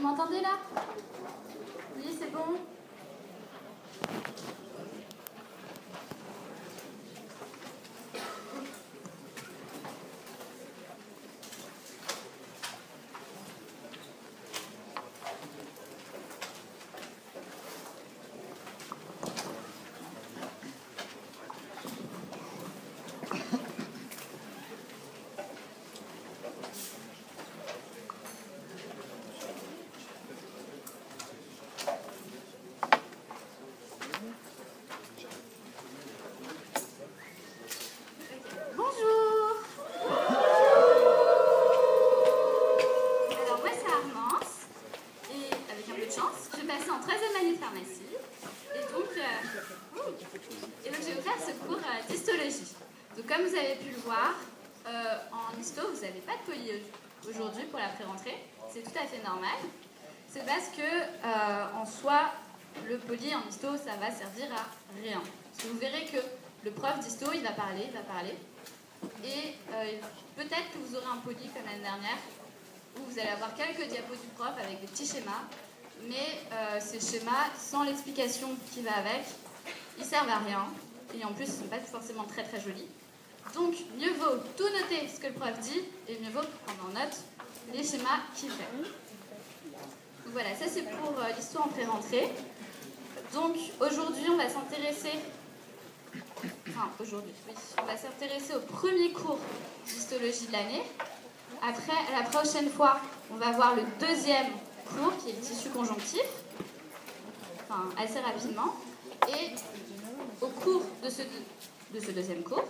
m'entendez là? Oui, c'est bon? Comme vous avez pu le voir, en histo, vous n'avez pas de poly aujourd'hui pour la pré-rentrée. C'est tout à fait normal. C'est parce que, en soi, le poly en histo, ça va servir à rien. Parce que vous verrez que le prof d'histo, il va parler. Et peut-être que vous aurez un poly comme l'année dernière, où vous allez avoir quelques diapos du prof avec des petits schémas. Mais ces schémas, sans l'explication qui va avec, ils servent à rien. Et en plus, ils ne sont pas forcément très très jolis. Donc, mieux vaut tout noter ce que le prof dit, et mieux vaut prendre en note les schémas qu'il fait. Donc voilà, ça c'est pour l'histoire en pré-rentrée. Donc, aujourd'hui, on va s'intéresser... on va s'intéresser au premier cours d'histologie de l'année. Après, la prochaine fois, on va voir le deuxième cours, qui est le tissu conjonctif, assez rapidement. Et au cours de ce deuxième cours,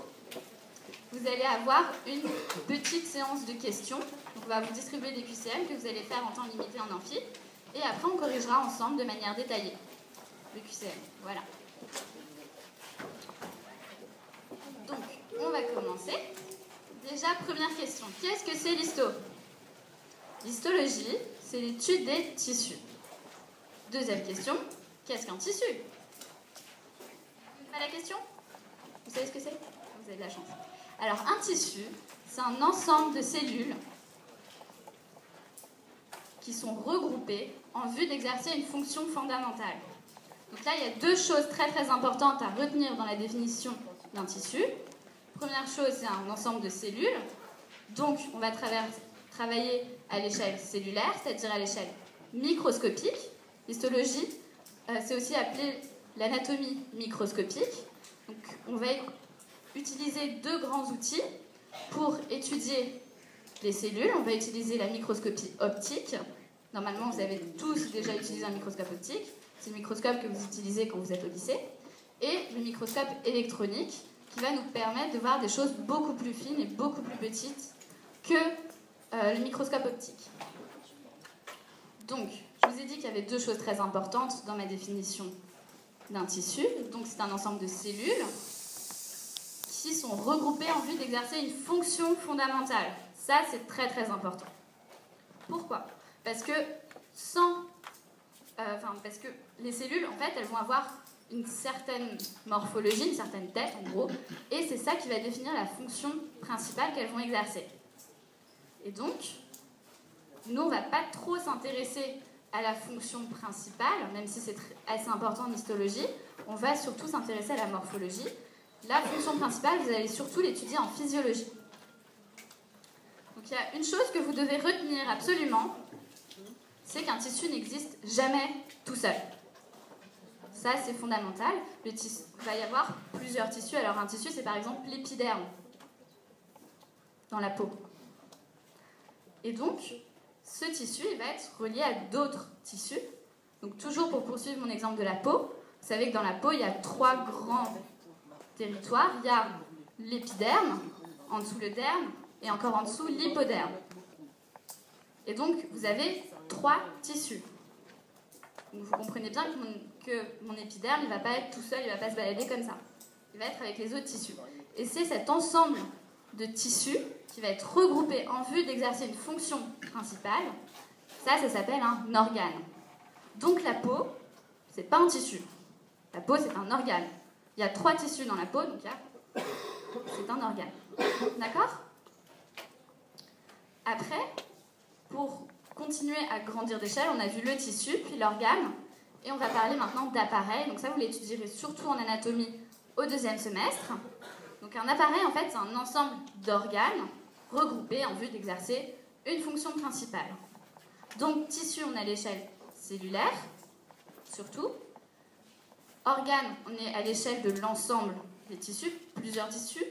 vous allez avoir une petite séance de questions. Donc on va vous distribuer des QCM que vous allez faire en temps limité en amphi. Et après, on corrigera ensemble de manière détaillée le QCM. Voilà. Donc, on va commencer. Déjà, première question. Qu'est-ce que c'est l'histo? L'histologie, c'est l'étude des tissus. Deuxième question. Qu'est-ce qu'un tissu? Pas la question? Vous savez ce que c'est? Vous avez de la chance. Alors, un tissu, c'est un ensemble de cellules qui sont regroupées en vue d'exercer une fonction fondamentale. Donc là, il y a deux choses très très importantes à retenir dans la définition d'un tissu. Première chose, c'est un ensemble de cellules. Donc, on va travailler à l'échelle cellulaire, c'est-à-dire à l'échelle microscopique. L'histologie, c'est aussi appelé l'anatomie microscopique. Donc, on va utiliser deux grands outils pour étudier les cellules. On va utiliser la microscopie optique. Normalement, vous avez tous déjà utilisé un microscope optique. C'est le microscope que vous utilisez quand vous êtes au lycée. Et le microscope électronique, qui va nous permettre de voir des choses beaucoup plus fines et beaucoup plus petites que le microscope optique. Donc, je vous ai dit qu'il y avait deux choses très importantes dans ma définition d'un tissu. Donc, c'est un ensemble de cellules qui sont regroupées en vue d'exercer une fonction fondamentale. Ça, c'est très très important. Pourquoi? Parce que parce que les cellules, en fait, elles vont avoir une certaine morphologie, une certaine tête, en gros, et c'est ça qui va définir la fonction principale qu'elles vont exercer. Et donc, nous, on ne va pas trop s'intéresser à la fonction principale, même si c'est assez important en histologie, on va surtout s'intéresser à la morphologie. La fonction principale, vous allez surtout l'étudier en physiologie. Donc il y a une chose que vous devez retenir absolument, c'est qu'un tissu n'existe jamais tout seul. Ça, c'est fondamental. Il va y avoir plusieurs tissus. Alors un tissu, c'est par exemple l'épiderme dans la peau. Et donc, ce tissu, il va être relié à d'autres tissus. Donc toujours pour poursuivre mon exemple de la peau, vous savez que dans la peau, il y a trois grands territoire, il y a l'épiderme, en dessous le derme, et encore en dessous l'hypoderme. Et donc, vous avez trois tissus. Donc, vous comprenez bien que mon épiderme, il ne va pas être tout seul, il ne va pas se balader comme ça. Il va être avec les autres tissus. Et c'est cet ensemble de tissus qui va être regroupé en vue d'exercer une fonction principale. Ça s'appelle un organe. Donc, la peau, ce n'est pas un tissu. La peau, c'est un organe. Il y a trois tissus dans la peau, donc c'est un organe. D'accord? Après, pour continuer à grandir d'échelle, on a vu le tissu, puis l'organe, et on va parler maintenant d'appareil. Donc ça, vous l'étudierez surtout en anatomie au 2e semestre. Donc un appareil, en fait, c'est un ensemble d'organes regroupés en vue d'exercer une fonction principale. Donc tissu, on a l'échelle cellulaire, surtout. Organe, on est à l'échelle de l'ensemble des tissus, plusieurs tissus.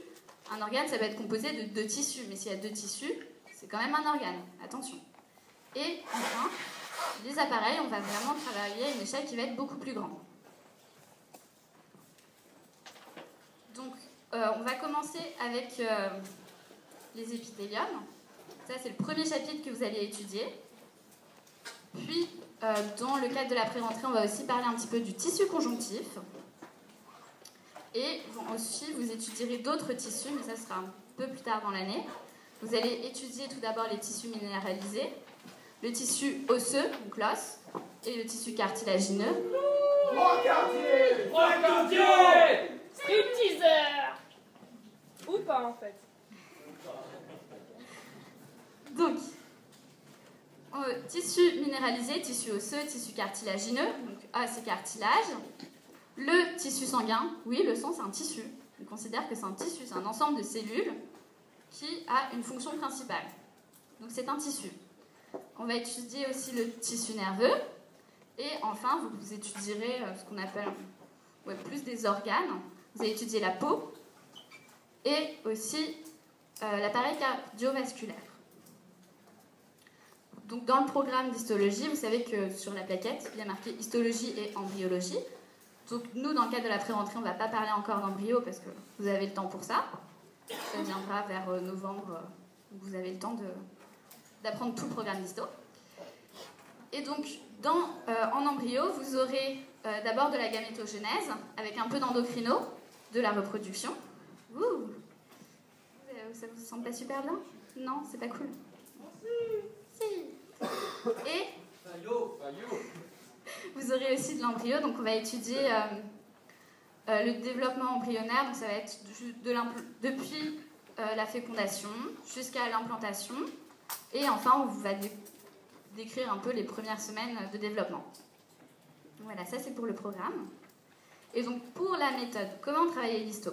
Un organe, ça va être composé de 2 tissus, mais s'il y a 2 tissus, c'est quand même un organe, attention. Et enfin, les appareils, on va vraiment travailler à une échelle qui va être beaucoup plus grande. Donc, on va commencer avec les épithéliums. Ça, c'est le premier chapitre que vous allez étudier. Puis, dans le cadre de la pré-rentrée, on va aussi parler un petit peu du tissu conjonctif. Et aussi, vous étudierez d'autres tissus, mais ça sera un peu plus tard dans l'année. Vous allez étudier tout d'abord les tissus minéralisés, le tissu osseux, donc l'os, et le tissu cartilagineux. Brancardier Stripteaser Ou pas, en fait. Donc, tissu minéralisé, tissu osseux, tissu cartilagineux, donc os et cartilage. Le tissu sanguin, oui, le sang c'est un tissu. On considère que c'est un tissu, c'est un ensemble de cellules qui a une fonction principale. Donc c'est un tissu. On va étudier aussi le tissu nerveux. Et enfin, vous étudierez ce qu'on appelle plus des organes. Vous allez étudier la peau et aussi l'appareil cardiovasculaire. Donc dans le programme d'histologie, vous savez que sur la plaquette, il y a marqué histologie et embryologie. Donc nous, dans le cadre de la pré-rentrée, on ne va pas parler encore d'embryo parce que vous avez le temps pour ça. Ça viendra vers novembre, où vous avez le temps d'apprendre tout le programme d'histo. Et donc, en embryo, vous aurez d'abord de la gamétogenèse, avec un peu d'endocrino, de la reproduction. Ouh. Ça vous semble pas super bien? Non, c'est pas cool. Si. Et vous aurez aussi de l'embryo, donc on va étudier le développement embryonnaire, donc ça va être depuis la fécondation jusqu'à l'implantation, et enfin on va décrire un peu les premières semaines de développement. Voilà, ça c'est pour le programme. Et donc pour la méthode, comment travailler l'histo?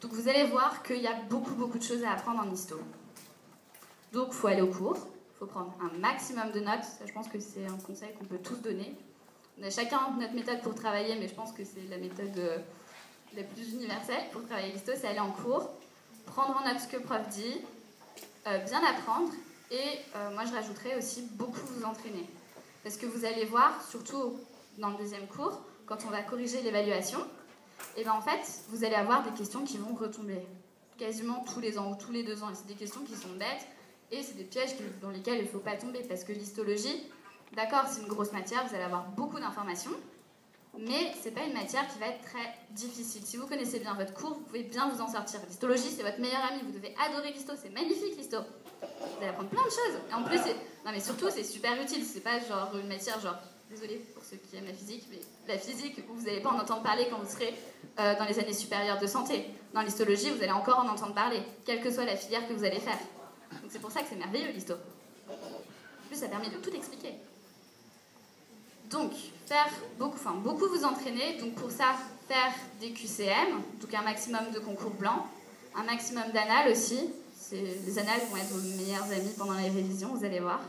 Donc vous allez voir qu'il y a beaucoup de choses à apprendre en histo. Donc il faut aller au cours, il faut prendre un maximum de notes, ça je pense que c'est un conseil qu'on peut tous donner. On a chacun notre méthode pour travailler, mais je pense que c'est la méthode la plus universelle pour travailler l'histo, c'est aller en cours, prendre en note ce que le prof dit, bien apprendre, et moi je rajouterais aussi beaucoup vous entraîner. Parce que vous allez voir, surtout dans le 2e cours, quand on va corriger l'évaluation, et ben en fait, vous allez avoir des questions qui vont retomber quasiment tous les ans ou tous les 2 ans. Et c'est des questions qui sont bêtes, et c'est des pièges dans lesquels il ne faut pas tomber, parce que l'histologie, d'accord, c'est une grosse matière, vous allez avoir beaucoup d'informations, mais c'est pas une matière qui va être très difficile. Si vous connaissez bien votre cours, vous pouvez bien vous en sortir. L'histologie, c'est votre meilleur ami, vous devez adorer l'histo, c'est magnifique l'histo. Vous allez apprendre plein de choses. Et en plus, non mais surtout, c'est super utile, c'est pas genre une matière genre, désolée pour ceux qui aiment la physique, mais la physique, vous n'allez pas en entendre parler quand vous serez dans les années supérieures de santé. Dans l'histologie, vous allez encore en entendre parler, quelle que soit la filière que vous allez faire. Donc c'est pour ça que c'est merveilleux l'histo. En plus, ça permet de tout expliquer. Donc, beaucoup vous entraîner. Donc pour ça, faire des QCM, donc un maximum de concours blancs, un maximum d'annales aussi. Les annales vont être vos meilleurs amis pendant les révisions, vous allez voir.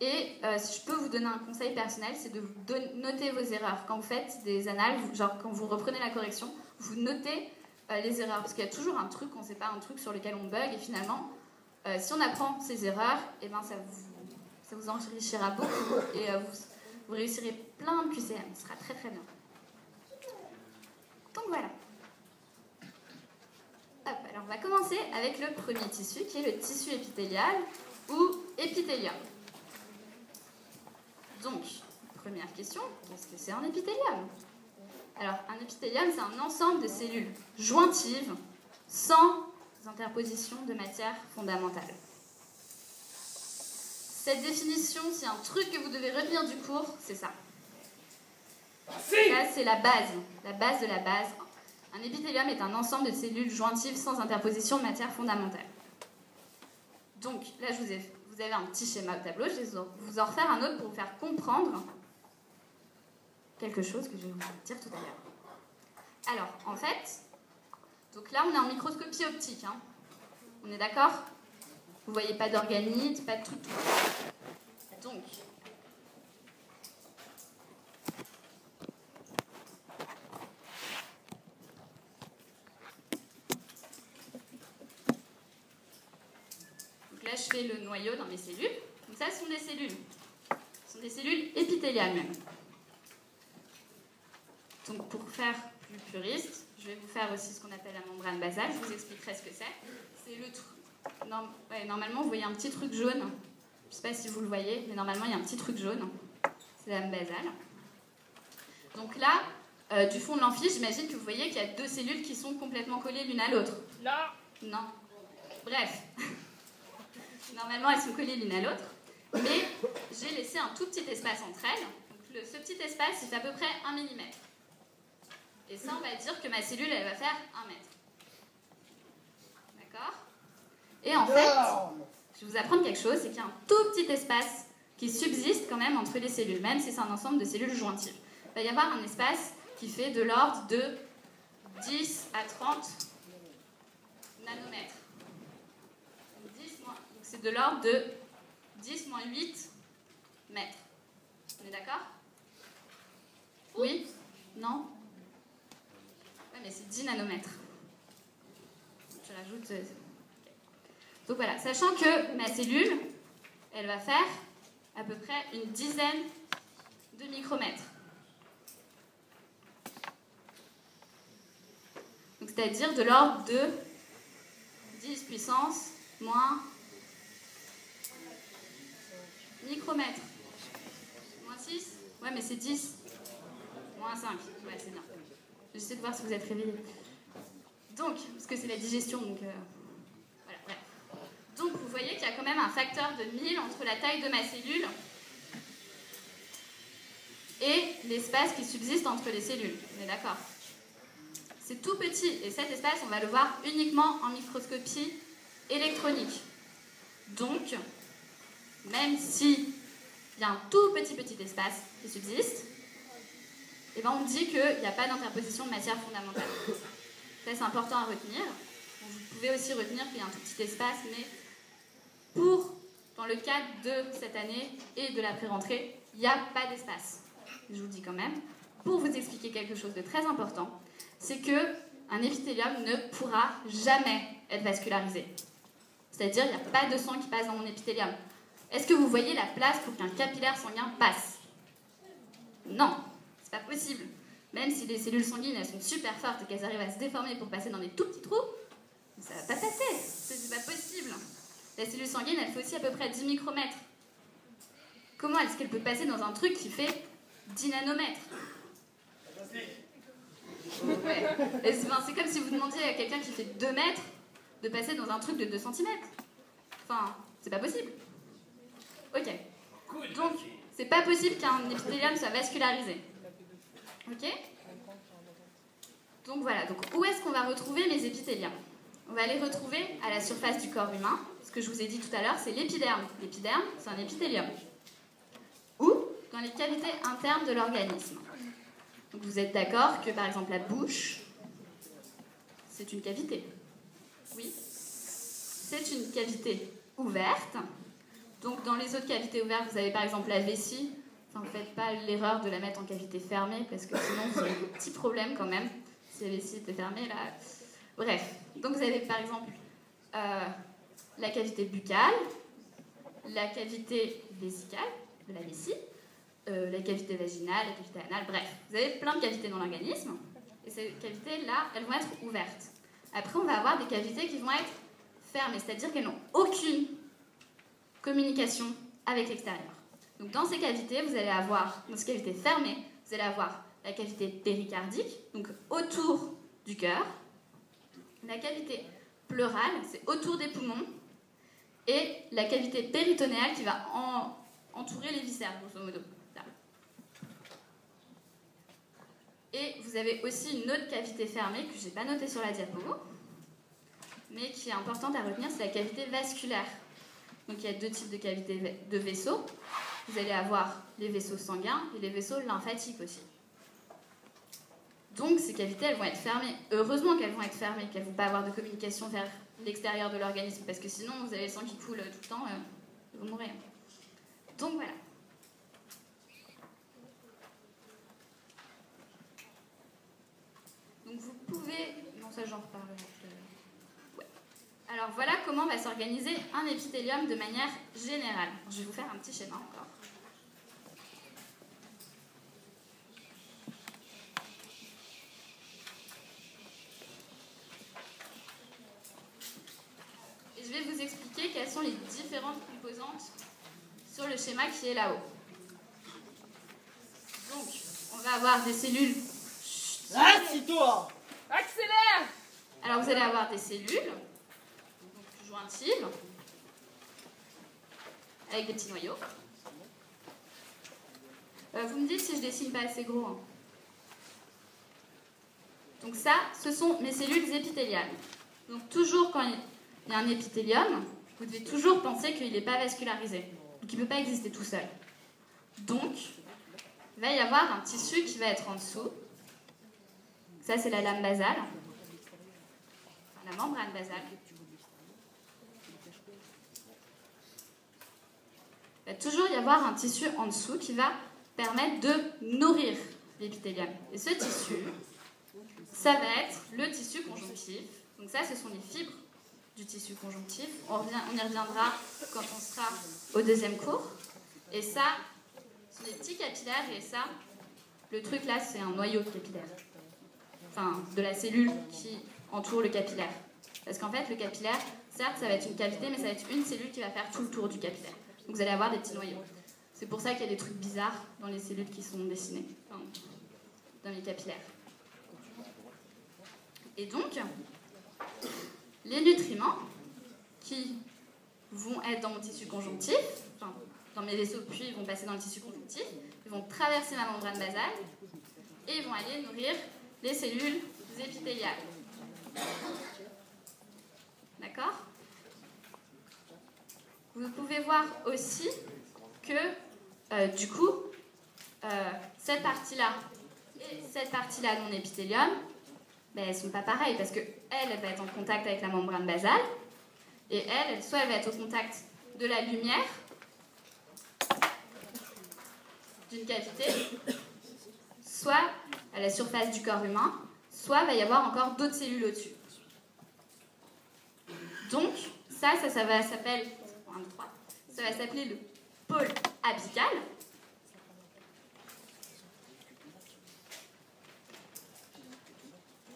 Et si je peux vous donner un conseil personnel, c'est de noter vos erreurs. Quand vous faites des annales, genre quand vous reprenez la correction, vous notez les erreurs. Parce qu'il y a toujours un truc, on ne sait pas, un truc sur lequel on bug. Et finalement, si on apprend ces erreurs, et ben ça vous enrichira beaucoup. Et vous réussirez plein de QCM. Ce sera très très bien. Donc voilà. Hop, alors on va commencer avec le premier tissu, qui est le tissu épithélial ou épithélium. Donc, première question, qu'est-ce que c'est un épithélium? Alors, un épithélium, c'est un ensemble de cellules jointives sans interposition de matière fondamentale. Cette définition, s'il y a un truc que vous devez retenir du cours, c'est ça. Ça, c'est la base de la base. Un épithélium est un ensemble de cellules jointives sans interposition de matière fondamentale. Donc, là, je vous ai vous avez un petit schéma au tableau, je vais vous en refaire un autre pour vous faire comprendre quelque chose que je vais vous dire tout à l'heure. Alors, en fait, donc là, on est en microscopie optique. Hein. On est d'accord? Vous voyez pas d'organites, pas de tout. Donc, là, je fais le noyau dans mes cellules. Donc ça, ce sont des cellules. Ce sont des cellules épithéliales même. Donc pour faire plus puriste, je vais vous faire aussi ce qu'on appelle la membrane basale. Je vous expliquerai ce que c'est. C'est le truc. Normalement, vous voyez un petit truc jaune. Je ne sais pas si vous le voyez, mais normalement, il y a un petit truc jaune. C'est la membrane basale. Donc là, du fond de l'amphi, j'imagine que vous voyez qu'il y a deux cellules qui sont complètement collées l'une à l'autre. Là. Non. Bref. Normalement, elles sont collées l'une à l'autre. Mais j'ai laissé un tout petit espace entre elles. Donc, ce petit espace, il fait à peu près 1 mm. Et ça, on va dire que ma cellule, elle va faire 1 mètre. D'accord? Et en fait, je vais vous apprendre quelque chose, c'est qu'il y a un tout petit espace qui subsiste quand même entre les cellules, même si c'est un ensemble de cellules jointives. Il va y avoir un espace qui fait de l'ordre de 10 à 30 nanomètres. Donc c'est de l'ordre de 10 moins 8 mètres. On est d'accord? Oui? Non? Ouais, mais c'est 10 nanomètres. Je rajoute... Donc voilà, sachant que ma cellule, elle va faire à peu près une dizaine de micromètres. Donc c'est-à-dire de l'ordre de 10 puissance moins micromètres. Moins 6? Ouais, mais c'est 10. Moins 5. Ouais, c'est bien. J'essaie de voir si vous êtes réveillés. Donc, parce que c'est la digestion, donc... voilà, bref. Donc, vous voyez qu'il y a quand même un facteur de 1000 entre la taille de ma cellule et l'espace qui subsiste entre les cellules. On est d'accord? C'est tout petit, et cet espace, on va le voir uniquement en microscopie électronique. Donc, même s'il y a un tout petit espace qui subsiste, eh ben on dit qu'il n'y a pas d'interposition de matière fondamentale. Ça, c'est important à retenir. Vous pouvez aussi retenir qu'il y a un tout petit espace, mais dans le cadre de cette année et de la pré-rentrée, il n'y a pas d'espace. Je vous le dis quand même. Pour vous expliquer quelque chose de très important, c'est qu'un épithélium ne pourra jamais être vascularisé. C'est-à-dire, il n'y a pas de sang qui passe dans mon épithélium. Est-ce que vous voyez la place pour qu'un capillaire sanguin passe? Non, c'est pas possible. Même si les cellules sanguines, elles sont super fortes et qu'elles arrivent à se déformer pour passer dans des tout petits trous, ça va pas passer. C'est pas possible. La cellule sanguine, elle fait aussi à peu près 10 micromètres. Comment est-ce qu'elle peut passer dans un truc qui fait 10 nanomètres? Ouais. C'est comme si vous demandiez à quelqu'un qui fait 2 mètres de passer dans un truc de 2 cm. Enfin, c'est pas possible. Ok. Donc, c'est pas possible qu'un épithélium soit vascularisé. Ok? Donc voilà. Donc, où est-ce qu'on va retrouver mes épithéliums? On va les retrouver à la surface du corps humain. Ce que je vous ai dit tout à l'heure, c'est l'épiderme. L'épiderme, c'est un épithélium. Ou dans les cavités internes de l'organisme. Donc vous êtes d'accord que, par exemple, la bouche, c'est une cavité. Oui. C'est une cavité ouverte. Donc dans les autres cavités ouvertes, vous avez par exemple la vessie. Enfin, ne faites pas l'erreur de la mettre en cavité fermée, parce que sinon vous aurez des petits problèmes quand même. Si la vessie était fermée, là... Bref. Donc vous avez par exemple la cavité buccale, la cavité vésicale de la vessie, la cavité vaginale, la cavité anale, bref. Vous avez plein de cavités dans l'organisme. Et ces cavités-là, elles vont être ouvertes. Après, on va avoir des cavités qui vont être fermées, c'est-à-dire qu'elles n'ont aucune communication avec l'extérieur. Donc dans ces cavités, vous allez avoir, dans ces cavités fermées, vous allez avoir la cavité péricardique, donc autour du cœur, la cavité pleurale, c'est autour des poumons, et la cavité péritonéale qui va entourer les viscères, grosso modo. Là. Et vous avez aussi une autre cavité fermée que je n'ai pas notée sur la diapo, mais qui est importante à retenir, c'est la cavité vasculaire. Donc il y a deux types de cavités de vaisseaux. Vous allez avoir les vaisseaux sanguins et les vaisseaux lymphatiques aussi. Donc ces cavités, elles vont être fermées. Heureusement qu'elles vont être fermées, qu'elles ne vont pas avoir de communication vers l'extérieur de l'organisme, parce que sinon, vous avez le sang qui coule tout le temps, vous mourrez. Donc voilà. Donc vous pouvez... Non, ça j'en reparlerai. Ouais. Alors voilà comment va s'organiser un épithélium de manière générale. Je vais vous faire un petit schéma encore. Et je vais vous expliquer quelles sont les différentes composantes sur le schéma qui est là-haut. Donc, on va avoir des cellules... Assis-toi! Accélère! Alors vous allez avoir des cellules, donc jointives, avec des petits noyaux. Vous me dites si je dessine pas assez gros. Hein. Donc ça, ce sont mes cellules épithéliales. Donc toujours quand il y a un épithélium, vous devez toujours penser qu'il n'est pas vascularisé. Donc il ne peut pas exister tout seul. Donc, il va y avoir un tissu qui va être en dessous. Ça, c'est la lame basale. La membrane basale. Il va toujours y avoir un tissu en dessous qui va permettre de nourrir l'épithélium. Et ce tissu, ça va être le tissu conjonctif. Donc ça, ce sont les fibres du tissu conjonctif. On y reviendra quand on sera au deuxième cours. Et ça, ce sont des petits capillaires. Et ça, le truc là, c'est un noyau capillaire. Enfin, de la cellule qui entoure le capillaire. Parce qu'en fait, le capillaire, certes, ça va être une cavité, mais ça va être une cellule qui va faire tout le tour du capillaire. Donc vous allez avoir des petits noyaux. C'est pour ça qu'il y a des trucs bizarres dans les cellules qui sont dessinées, enfin, dans les capillaires. Et donc, les nutriments qui vont être dans mon tissu conjonctif, enfin, dans mes vaisseaux, puis ils vont passer dans le tissu conjonctif, ils vont traverser ma membrane basale et ils vont aller nourrir les cellules épithéliales. D'accord ? Vous pouvez voir aussi que, du coup, cette partie-là et cette partie-là de mon épithélium, ben, elles ne sont pas pareilles parce qu'elle va être en contact avec la membrane basale et elle, soit elle va être au contact de la lumière d'une cavité, soit à la surface du corps humain, soit il va y avoir encore d'autres cellules au-dessus. Donc, ça va s'appeler le pôle apical.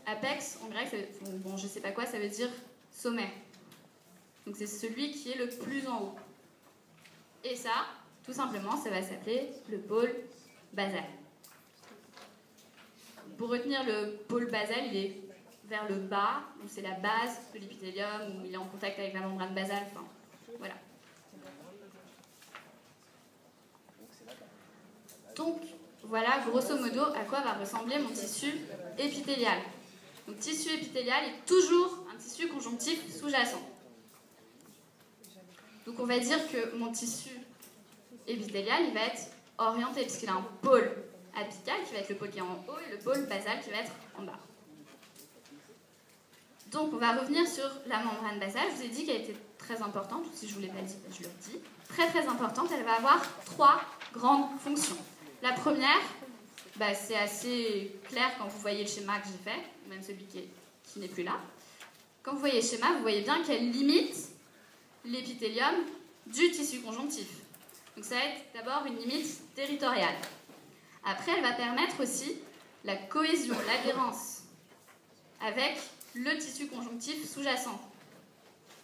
Apex, en grec, bon, je sais pas quoi, ça veut dire sommet. Donc c'est celui qui est le plus en haut. Et ça, tout simplement, ça va s'appeler le pôle basal. Pour retenir le pôle basal, il est vers le bas, donc c'est la base de l'épithélium, où il est en contact avec la membrane basale, enfin, voilà. Donc, voilà grosso modo à quoi va ressembler mon tissu épithélial. Donc, tissu épithélial est toujours un tissu conjonctif sous-jacent. Donc, on va dire que mon tissu épithélial, il va être orienté, puisqu'il a un pôle apical, qui va être le pôle qui est en haut, et le pôle basal, qui va être en bas. Donc, on va revenir sur la membrane basale. Je vous ai dit qu'elle était très importante, si je ne vous l'ai pas dit, je le dis. Très, très importante. Elle va avoir 3 grandes fonctions. La première, c'est assez clair quand vous voyez le schéma que j'ai fait, même celui qui n'est plus là. Quand vous voyez le schéma, vous voyez bien qu'elle limite l'épithélium du tissu conjonctif. Donc ça va être d'abord une limite territoriale. Après, elle va permettre aussi la cohésion, l'adhérence avec le tissu conjonctif sous-jacent.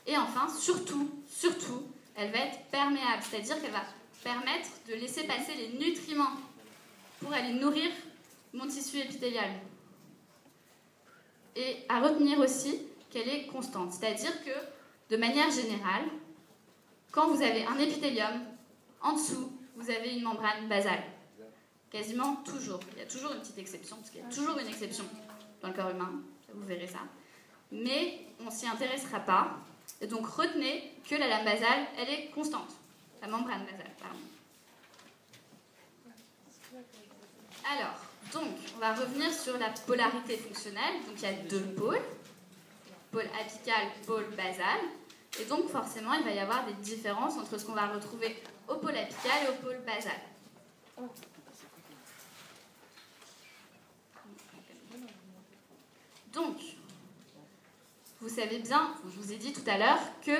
Et enfin, surtout, elle va être perméable, c'est-à-dire qu'elle va permettre de laisser passer les nutriments pour aller nourrir mon tissu épithélial. Et à retenir aussi qu'elle est constante, c'est-à-dire que, de manière générale, quand vous avez un épithélium, en dessous, vous avez une membrane basale. Quasiment toujours. Il y a toujours une petite exception, parce qu'il y a toujours une exception dans le corps humain, vous verrez ça. Mais on ne s'y intéressera pas, Et donc retenez que la lame basale, elle est constante. La membrane basale, pardon. Alors, donc, on va revenir sur la polarité fonctionnelle. Donc il y a deux pôles, pôle apical, pôle basal. Et donc forcément, il va y avoir des différences entre ce qu'on va retrouver au pôle apical et au pôle basal. Donc, vous savez bien, je vous ai dit tout à l'heure, que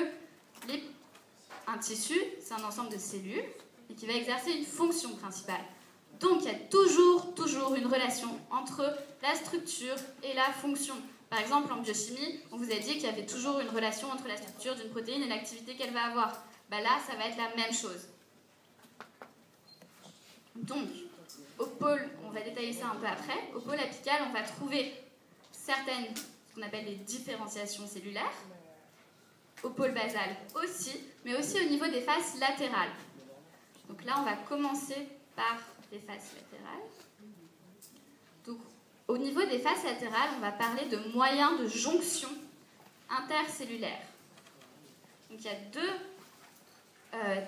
un tissu, c'est un ensemble de cellules et qui va exercer une fonction principale. Donc, il y a toujours une relation entre la structure et la fonction. Par exemple, en biochimie, on vous a dit qu'il y avait toujours une relation entre la structure d'une protéine et l'activité qu'elle va avoir. Ben là, ça va être la même chose. Donc, au pôle, on va détailler ça un peu après, au pôle apical, on va trouver certaines, ce qu'on appelle les différenciations cellulaires, au pôle basal aussi, mais aussi au niveau des faces latérales. Donc là, on va commencer par les faces latérales. Donc, au niveau des faces latérales, on va parler de moyens de jonction intercellulaire. Donc il y a deux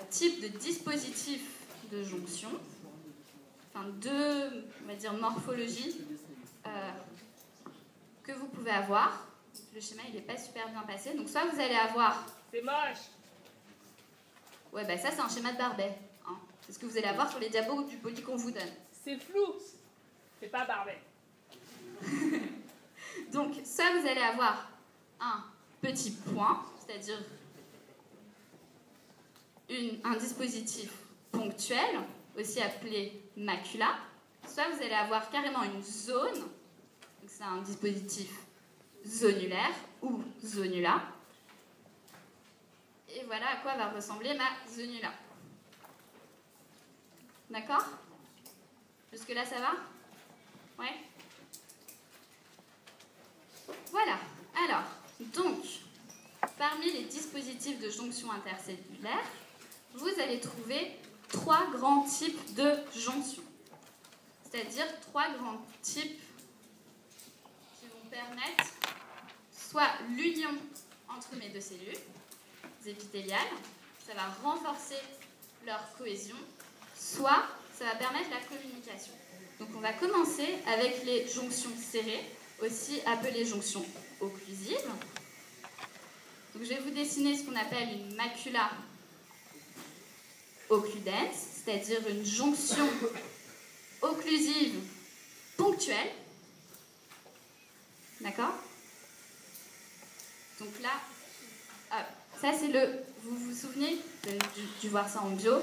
types de dispositifs de jonction, enfin deux, on va dire, morphologies que vous pouvez avoir. Le schéma, il n'est pas super bien passé. Donc soit vous allez avoir... C'est moche. Ouais, bah ça c'est un schéma de Barbet. Hein. C'est ce que vous allez avoir sur les diapos du poli qu'on vous donne. C'est flou. C'est pas Barbet. Donc, soit vous allez avoir un petit point, c'est-à-dire un dispositif ponctuel, aussi appelé macula, soit vous allez avoir carrément une zone, donc c'est un dispositif zonulaire ou zonula. Et voilà à quoi va ressembler ma zonula. D'accord? Jusque-là, ça va? Ouais? Voilà. Alors, donc, parmi les dispositifs de jonction intercellulaire, vous allez trouver trois grands types de jonction. C'est-à-dire trois grands types qui vont permettre soit l'union entre mes deux cellules épithéliales, ça va renforcer leur cohésion, soit ça va permettre la communication. Donc on va commencer avec les jonctions serrées, aussi appelées jonctions occlusives. Donc je vais vous dessiner ce qu'on appelle une macula occludens, c'est-à-dire une jonction occlusive ponctuelle. D'accord? Donc là, ça c'est vous vous souvenez, vous avez dû voir ça en bio,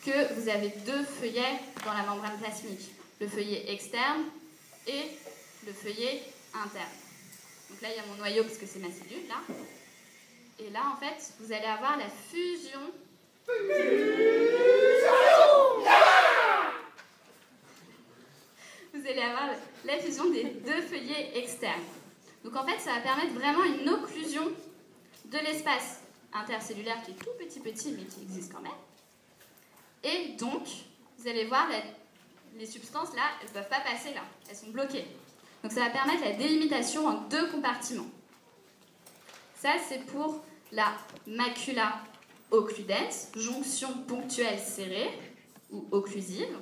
que vous avez deux feuillets dans la membrane plasmique. Le feuillet externe et le feuillet interne. Donc là, il y a mon noyau parce que c'est ma cellule, là. Et là, en fait, vous allez avoir la fusion. Vous allez avoir la fusion des deux feuillets externes. Donc en fait, ça va permettre vraiment une occlusion de l'espace intercellulaire qui est tout petit, mais qui existe quand même. Et donc, vous allez voir, les substances là, elles ne peuvent pas passer là, elles sont bloquées. Donc ça va permettre la délimitation en deux compartiments. Ça, c'est pour la macula occludens, jonction ponctuelle serrée ou occlusive.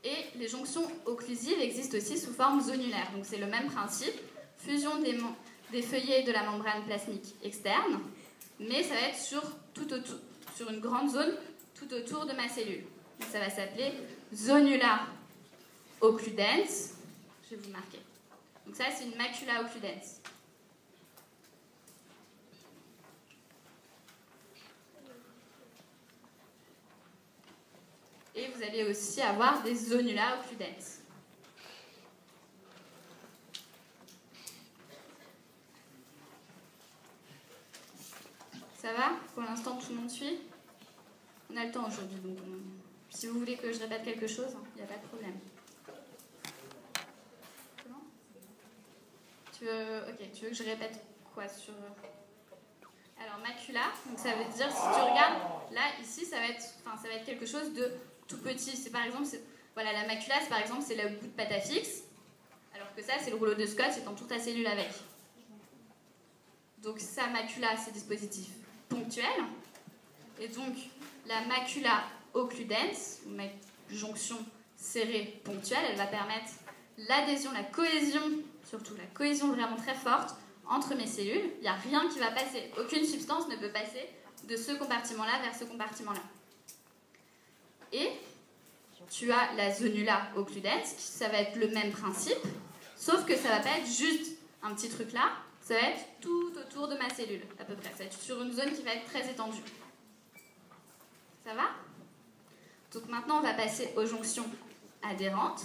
Et les jonctions occlusives existent aussi sous forme zonulaire. Donc c'est le même principe, fusion des feuillets de la membrane plasmique externe, mais ça va être sur une grande zone tout autour de ma cellule. Donc ça va s'appeler zonula occludens. Je vais vous marquer. Donc ça, c'est une macula occludens. Et vous allez aussi avoir des zonula occludens. Ça va? Pour l'instant, tout le monde suit? On a le temps aujourd'hui, donc si vous voulez que je répète quelque chose, il n'y a pas de problème. Tu veux que je répète quoi sur... Alors, macula, donc ça veut dire, si tu regardes, là, ici, ça va être quelque chose de tout petit. C'est par exemple, voilà, la macula, par exemple, c'est le bout de pâte à fixe, alors que ça, c'est le rouleau de Scott, c'est t'entoures ta cellule avec. Donc ça, macula, c'est dispositif ponctuel. Et donc la macula occludens, ou jonction serrée ponctuelle, elle va permettre l'adhésion, la cohésion, surtout la cohésion vraiment très forte entre mes cellules. Il n'y a rien qui va passer. Aucune substance ne peut passer de ce compartiment-là vers ce compartiment-là. Et tu as la zonula occludens, ça va être le même principe, sauf que ça va pas être juste un petit truc là, ça va être tout autour de ma cellule, à peu près. Ça va être sur une zone qui va être très étendue. Ça va? Donc maintenant, on va passer aux jonctions adhérentes,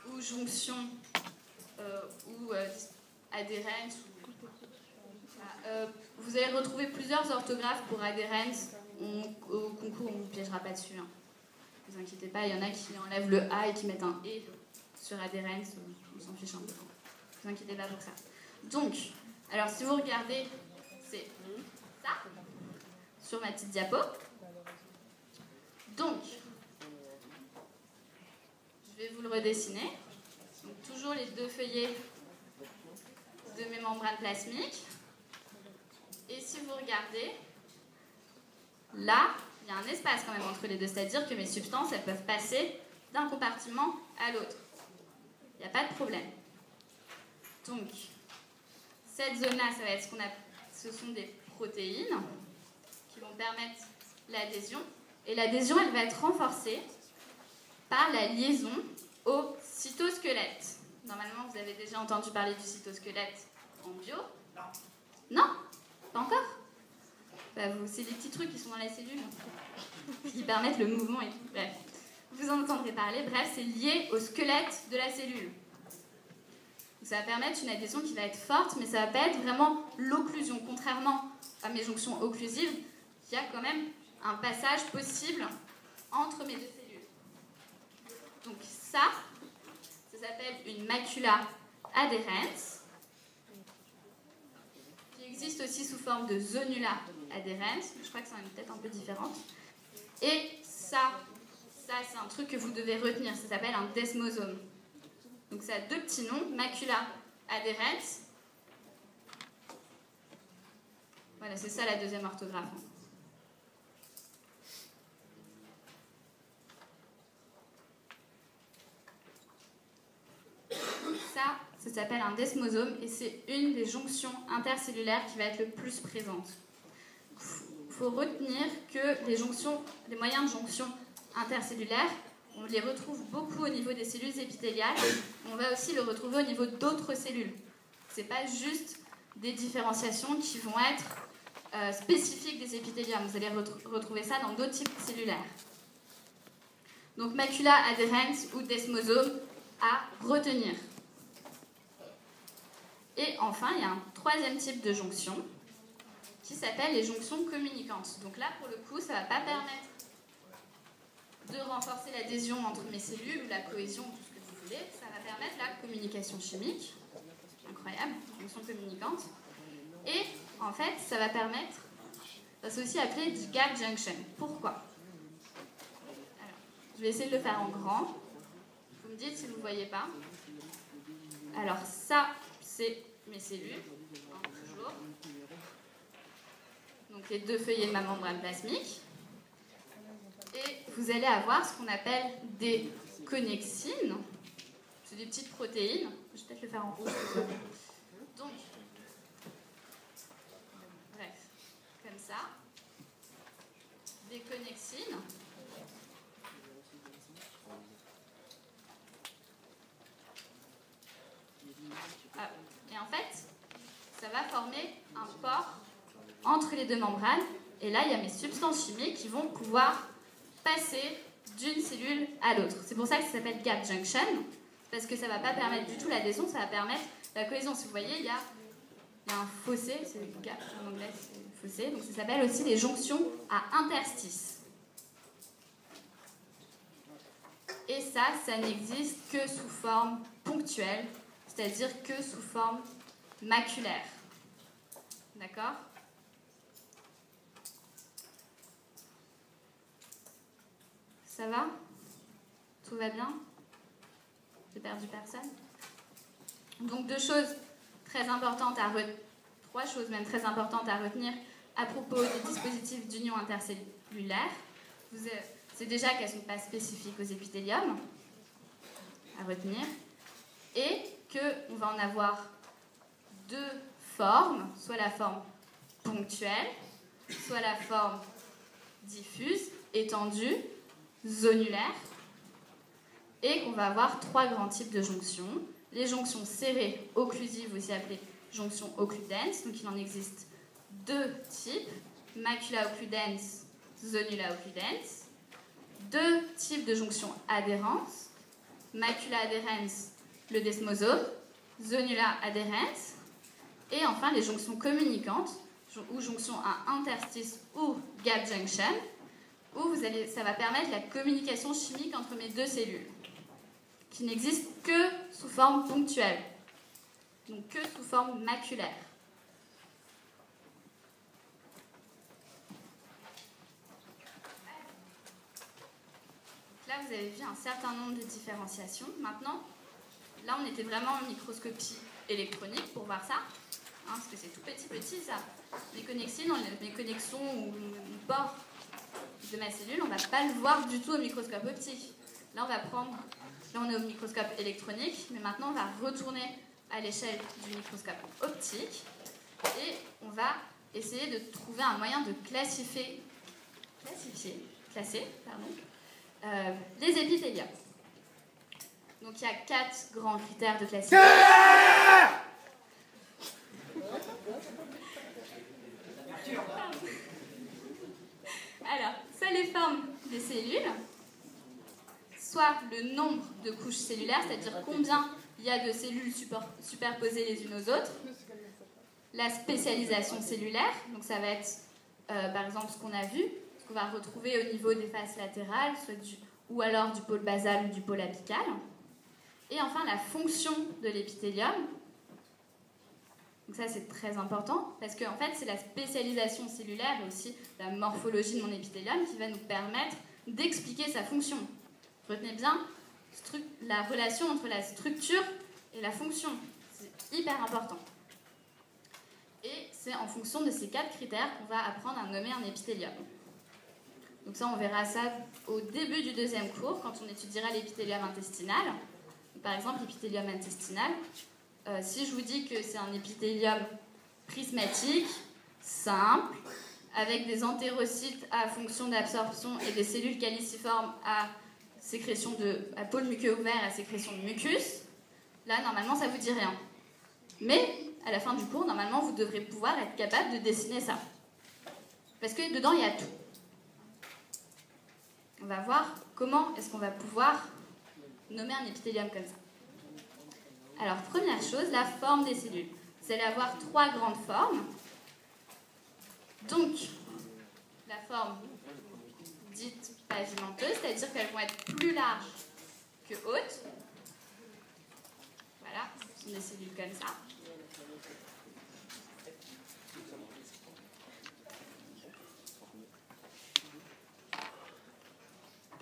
ou jonctions adhérentes. Vous allez retrouver plusieurs orthographes pour adhérentes. Au concours, on ne vous piégera pas dessus. Hein. Ne vous inquiétez pas, il y en a qui enlèvent le A et qui mettent un E sur adhérents. On s'en fiche un peu. Ne vous inquiétez pas pour ça. Donc, alors si vous regardez, c'est ça, sur ma petite diapo. Donc, je vais vous le redessiner. Donc, toujours les deux feuillets de mes membranes plasmiques. Et si vous regardez, là, il y a un espace quand même entre les deux, c'est-à-dire que mes substances, elles peuvent passer d'un compartiment à l'autre. Il n'y a pas de problème. Donc, cette zone-là, ça va être ce sont des protéines qui vont permettre l'adhésion. Et l'adhésion, elle va être renforcée par la liaison au cytosquelette. Normalement, vous avez déjà entendu parler du cytosquelette en bio. Non? Pas encore? C'est des petits trucs qui sont dans la cellule qui permettent le mouvement et tout. Bref, vous en entendrez parler. Bref, c'est lié au squelette de la cellule. Ça va permettre une adhésion qui va être forte, mais ça va pas être vraiment l'occlusion. Contrairement à mes jonctions occlusives, il y a quand même un passage possible entre mes deux cellules. Donc ça s'appelle une macula adhérens, qui existe aussi sous forme de zonula adhérens. Je crois que c'est peut-être un peu différente. Et ça c'est un truc que vous devez retenir. Ça s'appelle un desmosome. Donc ça a deux petits noms, macula adhérens. Voilà, c'est ça la deuxième orthographe. Ça s'appelle un desmosome et c'est une des jonctions intercellulaires qui va être le plus présente. Il faut retenir que les moyens de jonction intercellulaires, on les retrouve beaucoup au niveau des cellules épithéliales. On va aussi le retrouver au niveau d'autres cellules. Ce n'est pas juste des différenciations qui vont être spécifiques des épithéliums. Vous allez retrouver ça dans d'autres types cellulaires. Donc macula adhérens ou desmosome à retenir. Et enfin, il y a un troisième type de jonction qui s'appelle les jonctions communicantes. Donc là, pour le coup, ça ne va pas permettre de renforcer l'adhésion entre mes cellules ou la cohésion, tout ce que vous voulez. Ça va permettre la communication chimique. Incroyable, jonction communicante. Et en fait, ça va permettre, c'est aussi appelé du gap junction. Pourquoi? Alors, je vais essayer de le faire en grand. Vous me dites si vous ne voyez pas. Alors ça, c'est mes cellules, toujours. Donc les deux feuillets de ma membrane plasmique. Et vous allez avoir ce qu'on appelle des connexines. C'est des petites protéines. Je vais peut-être le faire en rouge. Donc, bref, comme ça. Des connexines. Et en fait, ça va former un pore entre les deux membranes. Et là, il y a mes substances chimiques qui vont pouvoir passer d'une cellule à l'autre. C'est pour ça que ça s'appelle gap junction, parce que ça ne va pas permettre du tout l'adhésion, ça va permettre la cohésion. Si vous voyez, il y a un fossé, c'est gap en anglais, c'est fossé. Donc ça s'appelle aussi les jonctions à interstices. Et ça n'existe que sous forme ponctuelle, c'est-à-dire que sous forme maculaire. D'accord ? Ça va? Tout va bien? J'ai perdu personne? Donc deux choses Trois choses même très importantes à retenir à propos des dispositifs d'union intercellulaire. C'est déjà qu'elles ne sont pas spécifiques aux épithéliums, à retenir, et qu'on va en avoir deux formes, soit la forme ponctuelle, soit la forme diffuse, étendue, zonulaire, et qu'on va avoir trois grands types de jonctions. Les jonctions serrées occlusives, aussi appelées jonctions occludens, donc il en existe deux types, macula occludens, zonula occludens. Deux types de jonctions adhérentes, macula adhérens, le desmosome, zonula adhérens, et enfin les jonctions communicantes, ou jonctions à interstice ou gap junction, où ça va permettre la communication chimique entre mes deux cellules, qui n'existent que sous forme ponctuelle, donc que sous forme maculaire. Là, vous avez vu un certain nombre de différenciations. Maintenant, là, on était vraiment en microscopie électronique pour voir ça, hein, parce que c'est tout petit ça. Les connexions ou mon port de ma cellule, on ne va pas le voir du tout au microscope optique. Là, on est au microscope électronique, mais maintenant, on va retourner à l'échelle du microscope optique et on va essayer de trouver un moyen de classer les épithéliums. Donc il y a 4 grands critères de classification. Alors, soit les formes des cellules, soit le nombre de couches cellulaires, c'est-à-dire combien il y a de cellules superposées les unes aux autres. La spécialisation cellulaire, donc ça va être par exemple ce qu'on a vu, ce qu'on va retrouver au niveau des faces latérales, ou alors du pôle basal ou du pôle apical. Et enfin la fonction de l'épithélium. Donc ça c'est très important, parce qu'en fait c'est la spécialisation cellulaire et aussi la morphologie de mon épithélium qui va nous permettre d'expliquer sa fonction. Retenez bien la relation entre la structure et la fonction. C'est hyper important. Et c'est en fonction de ces 4 critères qu'on va apprendre à nommer un épithélium. Donc ça, on verra ça au début du 2e cours, quand on étudiera l'épithélium intestinal. Donc, par exemple, l'épithélium intestinal, si je vous dis que c'est un épithélium prismatique, simple, avec des entérocytes à fonction d'absorption et des cellules caliciformes à pôle muqueux ouvert à sécrétion de mucus, là, normalement, ça ne vous dit rien. Mais, à la fin du cours, normalement, vous devrez pouvoir être capable de dessiner ça. Parce que dedans, il y a tout. On va voir comment est-ce qu'on va pouvoir nommer un épithélium comme ça. Alors, première chose, la forme des cellules. Vous allez avoir 3 grandes formes. Donc, la forme dite pavimenteuse, c'est-à-dire qu'elles vont être plus larges que hautes. Voilà, ce sont des cellules comme ça.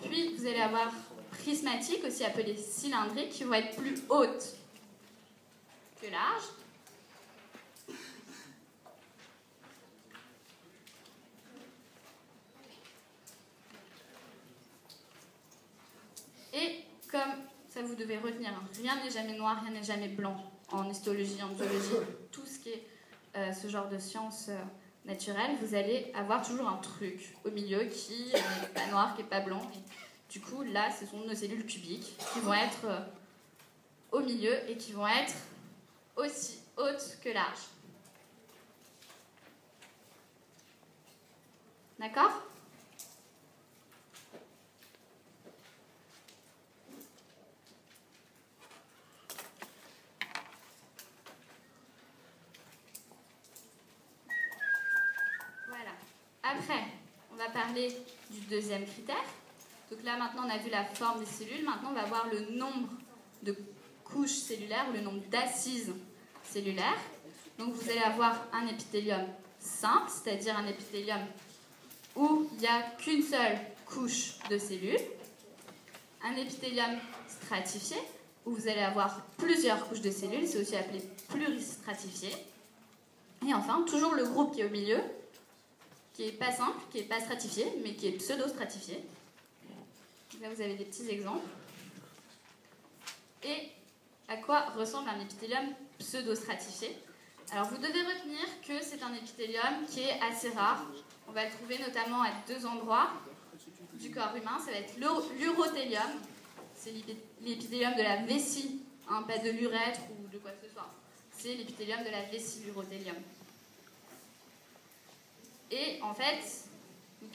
Puis, vous allez avoir prismatiques, aussi appelées cylindriques, qui vont être plus hautes que larges. Et comme ça, vous devez retenir, hein, rien n'est jamais noir, rien n'est jamais blanc en histologie, en biologie, tout ce qui est ce genre de sciences naturelles, vous allez avoir toujours un truc au milieu qui n'est pas noir, qui n'est pas blanc. Et du coup, là, ce sont nos cellules cubiques qui vont être au milieu et qui vont être aussi hautes que larges. D'accord ? Voilà. Après, on va parler du 2e critère. Donc là, maintenant, on a vu la forme des cellules. Maintenant, on va voir le nombre de couches cellulaires ou le nombre d'assises cellulaires. Donc, vous allez avoir un épithélium simple, c'est-à-dire un épithélium où il n'y a qu'une seule couche de cellules. Un épithélium stratifié, où vous allez avoir plusieurs couches de cellules, c'est aussi appelé pluristratifié. Et enfin, toujours le groupe qui est au milieu, qui n'est pas simple, qui n'est pas stratifié, mais qui est pseudo-stratifié. Là, vous avez des petits exemples. Et à quoi ressemble un épithélium pseudo-stratifié? Alors, vous devez retenir que c'est un épithélium qui est assez rare. On va le trouver notamment à 2 endroits du corps humain. Ça va être l'urothélium, c'est l'épithélium de la vessie, hein, pas de l'urètre ou de quoi que ce soit. C'est l'épithélium de la vessie, l'urothélium. Et en fait, donc,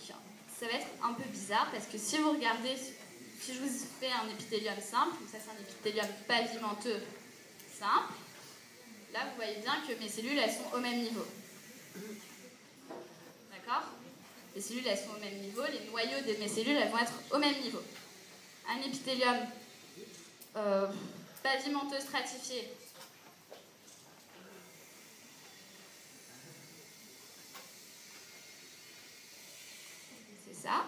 ça va être un peu bizarre parce que si vous regardez, si je vous fais un épithélium simple, donc ça c'est un épithélium pavimenteux simple, là vous voyez bien que mes cellules elles sont au même niveau. D'accord? Les cellules elles sont au même niveau, les noyaux de mes cellules elles vont être au même niveau. Un épithélium pavimenteux stratifié, c'est ça.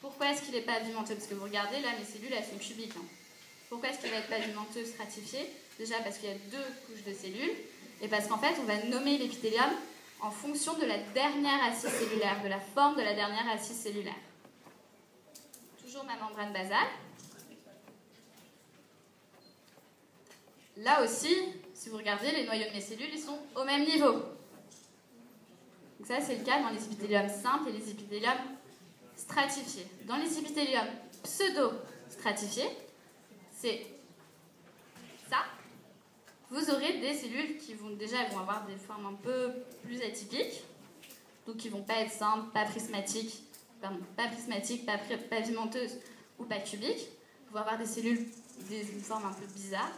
Pourquoi est-ce qu'il n'est pas pavimenteux? Parce que vous regardez, là, mes cellules, elles sont cubiques. Hein. Pourquoi est-ce qu'il va être pavimenteux stratifié? Déjà parce qu'il y a 2 couches de cellules, et parce qu'en fait, on va nommer l'épithélium en fonction de la dernière assise cellulaire, de la forme de la dernière assise cellulaire. Toujours ma membrane basale. Là aussi, si vous regardez, les noyaux de mes cellules, ils sont au même niveau. Donc ça, c'est le cas dans les épithéliums simples et les épithéliums stratifiés. Dans les épithéliums pseudo-stratifiés, c'est ça. Vous aurez des cellules qui vont elles vont avoir des formes un peu plus atypiques, donc qui ne vont pas être simples, pas prismatiques, pas pavimenteuses ou pas cubiques. Vous pouvez avoir des cellules des formes un peu bizarres.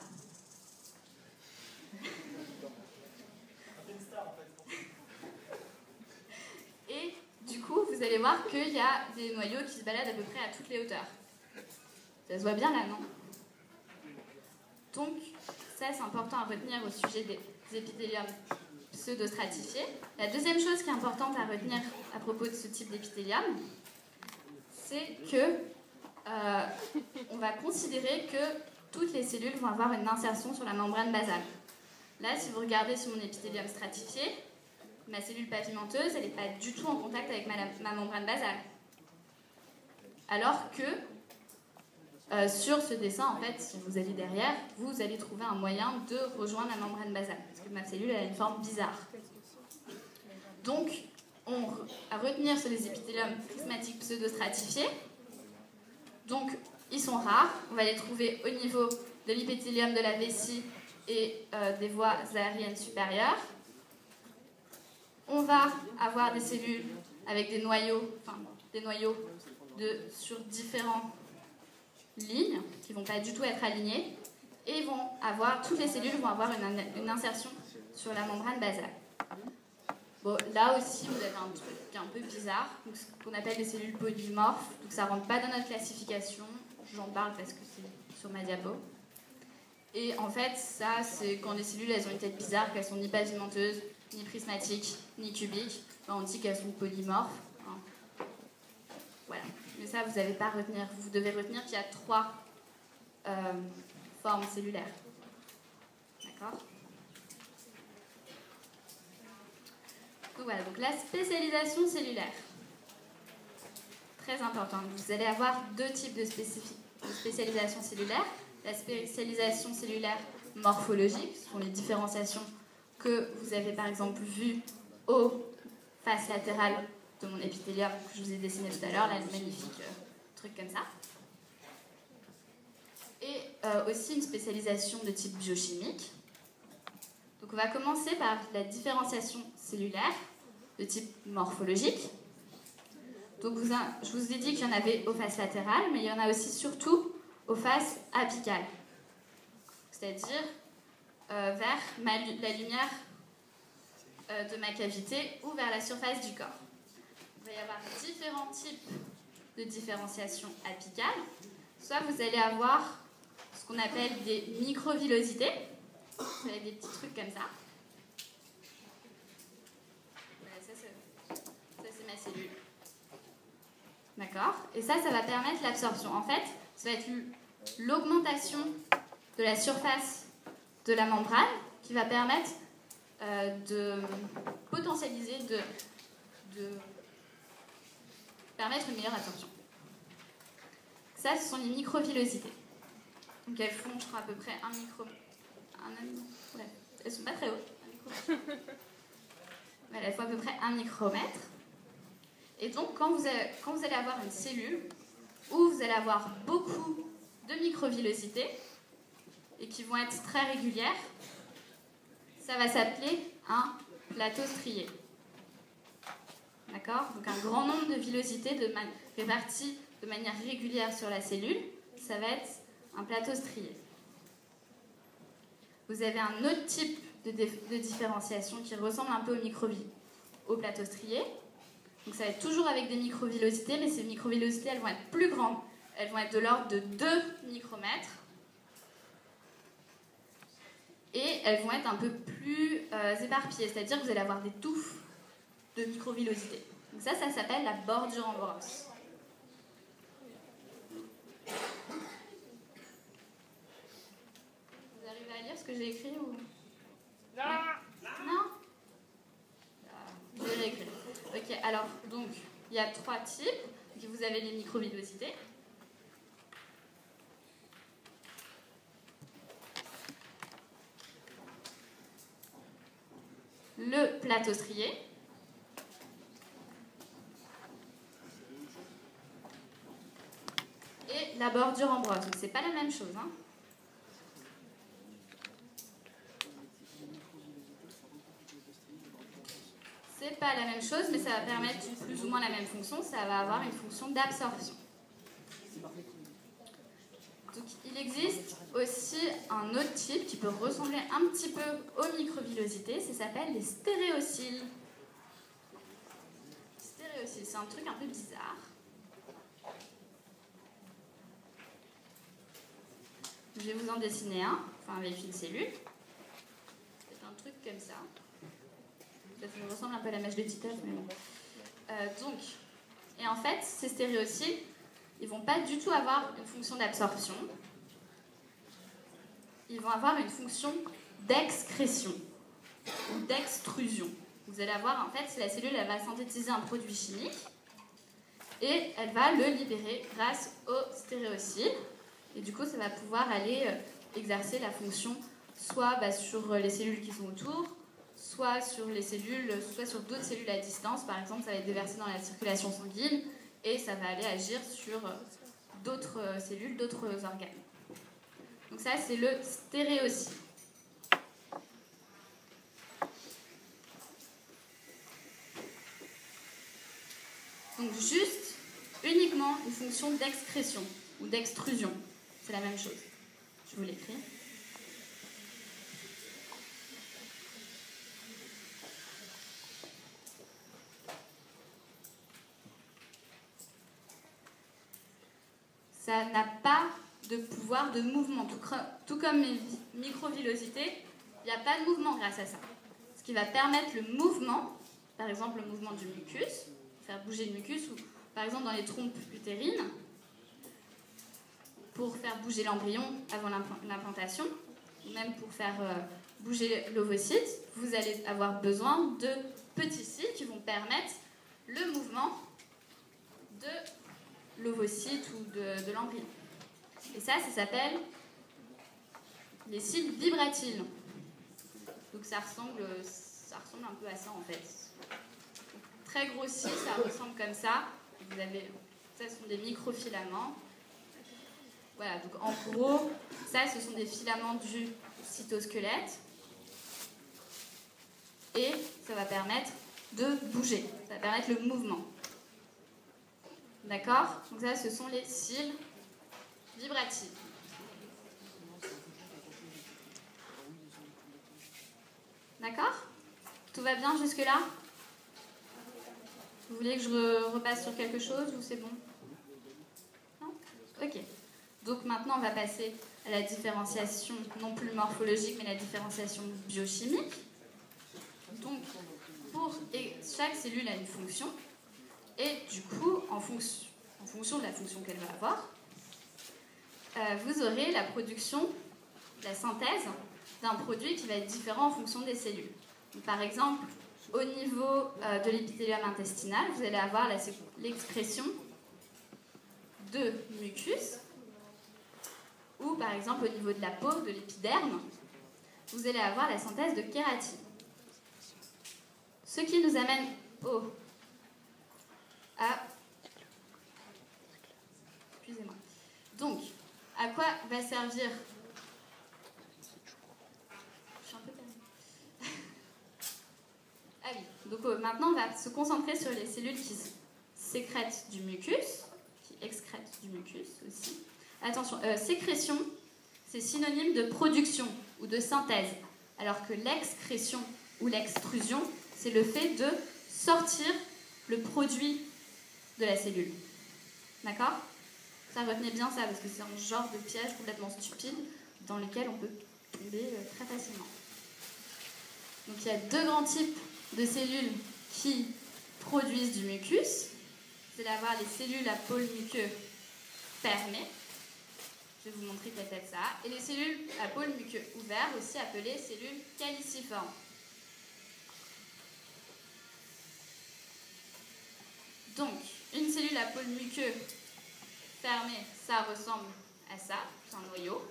Et du coup, vous allez voir qu'il y a des noyaux qui se baladent à peu près à toutes les hauteurs. Ça se voit bien là, non? Donc, ça c'est important à retenir au sujet des épithéliums pseudostratifiés. La deuxième chose qui est importante à retenir à propos de ce type d'épithélium, c'est que on va considérer que toutes les cellules vont avoir une insertion sur la membrane basale. Là, si vous regardez sur mon épithélium stratifié, ma cellule pavimenteuse, elle n'est pas du tout en contact avec ma membrane basale. Alors que sur ce dessin, en fait, si vous allez derrière, vous allez trouver un moyen de rejoindre la membrane basale, parce que ma cellule elle a une forme bizarre. Donc, à retenir sur les épithéliums prismatiques pseudostratifiés, donc ils sont rares, on va les trouver au niveau de l'épithélium de la vessie et des voies aériennes supérieures. On va avoir des cellules avec des noyaux, sur différentes lignes qui ne vont pas du tout être alignées, et toutes les cellules vont avoir une insertion sur la membrane basale. Bon, là aussi, vous avez un truc qui est un peu bizarre, donc, ce qu'on appelle des cellules polymorphes, donc ça ne rentre pas dans notre classification, j'en parle parce que c'est sur ma diapo. Et en fait, ça, c'est quand les cellules elles ont une tête bizarre, qu'elles sont ni pavimenteuses, ni prismatiques, ni cubiques, on dit qu'elles sont polymorphes. Hein. Voilà. Mais ça, vous n'avez pas à retenir. Vous devez retenir qu'il y a 3 formes cellulaires. D'accord? Donc voilà, donc la spécialisation cellulaire. Très important. Vous allez avoir 2 types de spécialisation cellulaire. La spécialisation cellulaire morphologique, ce sont les différenciations que vous avez par exemple vues aux faces latérales de mon épithélium que je vous ai dessiné tout à l'heure, là, le magnifique truc comme ça. Et aussi une spécialisation de type biochimique. Donc on va commencer par la différenciation cellulaire de type morphologique. Donc je vous ai dit qu'il y en avait aux faces latérales, mais il y en a aussi surtout aux faces apicales. C'est-à-dire vers la lumière de ma cavité ou vers la surface du corps. Il va y avoir différents types de différenciation apicale. Soit vous allez avoir ce qu'on appelle des microvillosités. Vous avez des petits trucs comme ça. Voilà, ça c'est ma cellule. D'accord? Et ça va permettre l'absorption. En fait, ça va être l'augmentation de la surface de la membrane qui va permettre de potentialiser, de permettre une meilleure absorption. Ça, ce sont les microvillosités. Donc elles font, je crois, à peu près ouais, elles sont pas très hautes. Elles font à peu près 1 micromètre. Et donc, quand vous allez avoir une cellule où vous allez avoir beaucoup de microvillosités et qui vont être très régulières, ça va s'appeler un plateau strié. D'accord? Donc un grand nombre de villosités réparties de manière régulière sur la cellule, ça va être un plateau strié. Vous avez un autre type de différenciation qui ressemble un peu au plateau strié. Donc ça va être toujours avec des microvillosités, mais ces microvillosités, elles vont être plus grandes. Elles vont être de l'ordre de 2 micromètres. Et elles vont être un peu plus éparpillées, c'est-à-dire que vous allez avoir des touffes de microvillosités. Donc ça s'appelle la bordure en brosse. Vous arrivez à lire ce que j'ai écrit ou... Non? Je vais réécrire. Ok, alors, donc, il y a 3 types. Donc, vous avez les microvillosités. Le plateau strié. Et la bordure en brosse. Donc, c'est pas la même chose, hein. C'est pas la même chose, mais ça va permettre plus ou moins la même fonction. Ça va avoir une fonction d'absorption. Donc, il existe aussi un autre type qui peut ressembler un petit peu aux microvillosités. Ça s'appelle les stéréociles. Stéréociles, c'est un truc un peu bizarre. Je vais vous en dessiner un, enfin avec une cellule. C'est un truc comme ça. Ça ressemble un peu à la mèche de Titeuf, mais bon. Et en fait, ces stéréociles, ils vont pas du tout avoir une fonction d'absorption. Ils vont avoir une fonction d'excrétion ou d'extrusion. Vous allez avoir, en fait, la cellule, elle va synthétiser un produit chimique et elle va le libérer grâce aux stéréociles. Et du coup, ça va pouvoir aller exercer la fonction soit sur les cellules qui sont autour, soit sur les cellules, soit sur d'autres cellules à distance. Par exemple, ça va être déversé dans la circulation sanguine et ça va aller agir sur d'autres cellules, d'autres organes. Donc ça, c'est le stéréocyle. Donc juste, uniquement une fonction d'excrétion ou d'extrusion. C'est la même chose. Je vous l'écris. Ça n'a pas de pouvoir de mouvement. Tout comme les microvillosités, il n'y a pas de mouvement grâce à ça. Ce qui va permettre le mouvement, par exemple le mouvement du mucus, faire bouger le mucus, ou par exemple dans les trompes utérines, pour faire bouger l'embryon avant l'implantation, ou même pour faire bouger l'ovocyte, vous allez avoir besoin de petits cils qui vont permettre le mouvement de l'ovocyte ou de l'embryon. Et ça s'appelle les cils vibratiles. Donc ça ressemble un peu à ça en fait. Très gros cils, ça ressemble comme ça. Ça sont des microfilaments. Voilà, donc en gros, ça ce sont des filaments du cytosquelette. Et ça va permettre de bouger, ça va permettre le mouvement. D'accord? Donc ça, ce sont les cils vibratiles. D'accord? Tout va bien jusque-là? Vous voulez que je repasse sur quelque chose ou c'est bon? Non? Ok. Donc maintenant, on va passer à la différenciation, non plus morphologique, mais la différenciation biochimique. Donc, chaque cellule a une fonction. Et du coup, en fonction de la fonction qu'elle va avoir, vous aurez la production, la synthèse d'un produit qui va être différent en fonction des cellules. Donc, par exemple, au niveau de l'épithélium intestinal, vous allez avoir l'expression de mucus, ou par exemple au niveau de la peau, de l'épiderme, vous allez avoir la synthèse de kératine. Ce qui nous amène excusez-moi. Donc, à quoi va servir... Je suis un peu perdue. Ah oui, donc maintenant on va se concentrer sur les cellules qui sécrètent du mucus, qui excrètent du mucus aussi. Attention, sécrétion, c'est synonyme de production ou de synthèse, alors que l'excrétion ou l'extrusion, c'est le fait de sortir le produit de la cellule. D'accord ? Ça, retenez bien ça, parce que c'est un genre de piège complètement stupide dans lequel on peut tomber très facilement. Donc il y a deux grands types de cellules qui produisent du mucus. Vous allez avoir les cellules à pôle muqueux fermé. Je vais vous montrer quelle tête ça a. Et les cellules à pôle muqueux ouvert, aussi appelées cellules caliciformes. Donc, une cellule à pôle muqueux fermé, ça ressemble à ça, c'est un noyau.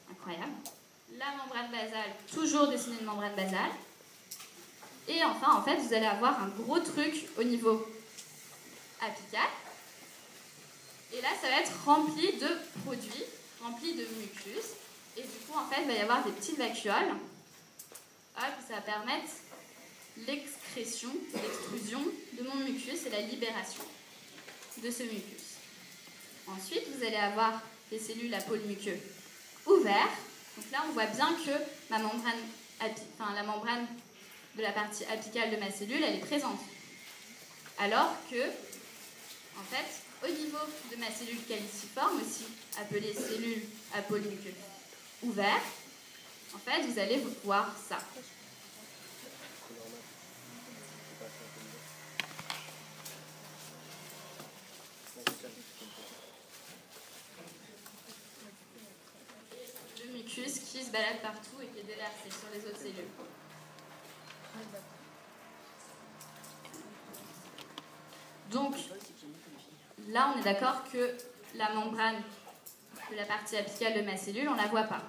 Incroyable. La membrane basale, toujours dessinée de membrane basale. Et enfin, en fait, vous allez avoir un gros truc au niveau apical. Et là, ça va être rempli de produits, rempli de mucus. Et du coup, en fait, il va y avoir des petites vacuoles. Hop, ça va permettre l'excrétion, l'extrusion de mon mucus et la libération de ce mucus. Ensuite, vous allez avoir les cellules à pôle muqueux ouvert. Donc là, on voit bien que la membrane de la partie apicale de ma cellule, elle est présente. Alors que, en fait, au niveau de ma cellule caliciforme, aussi appelée cellule à pôle muqueux ouvert, en fait, vous allez voir ça. Le mucus qui se balade partout et qui est déversé sur les autres cellules. Donc, là, on est d'accord que la membrane de la partie apicale de ma cellule, on ne la voit pas.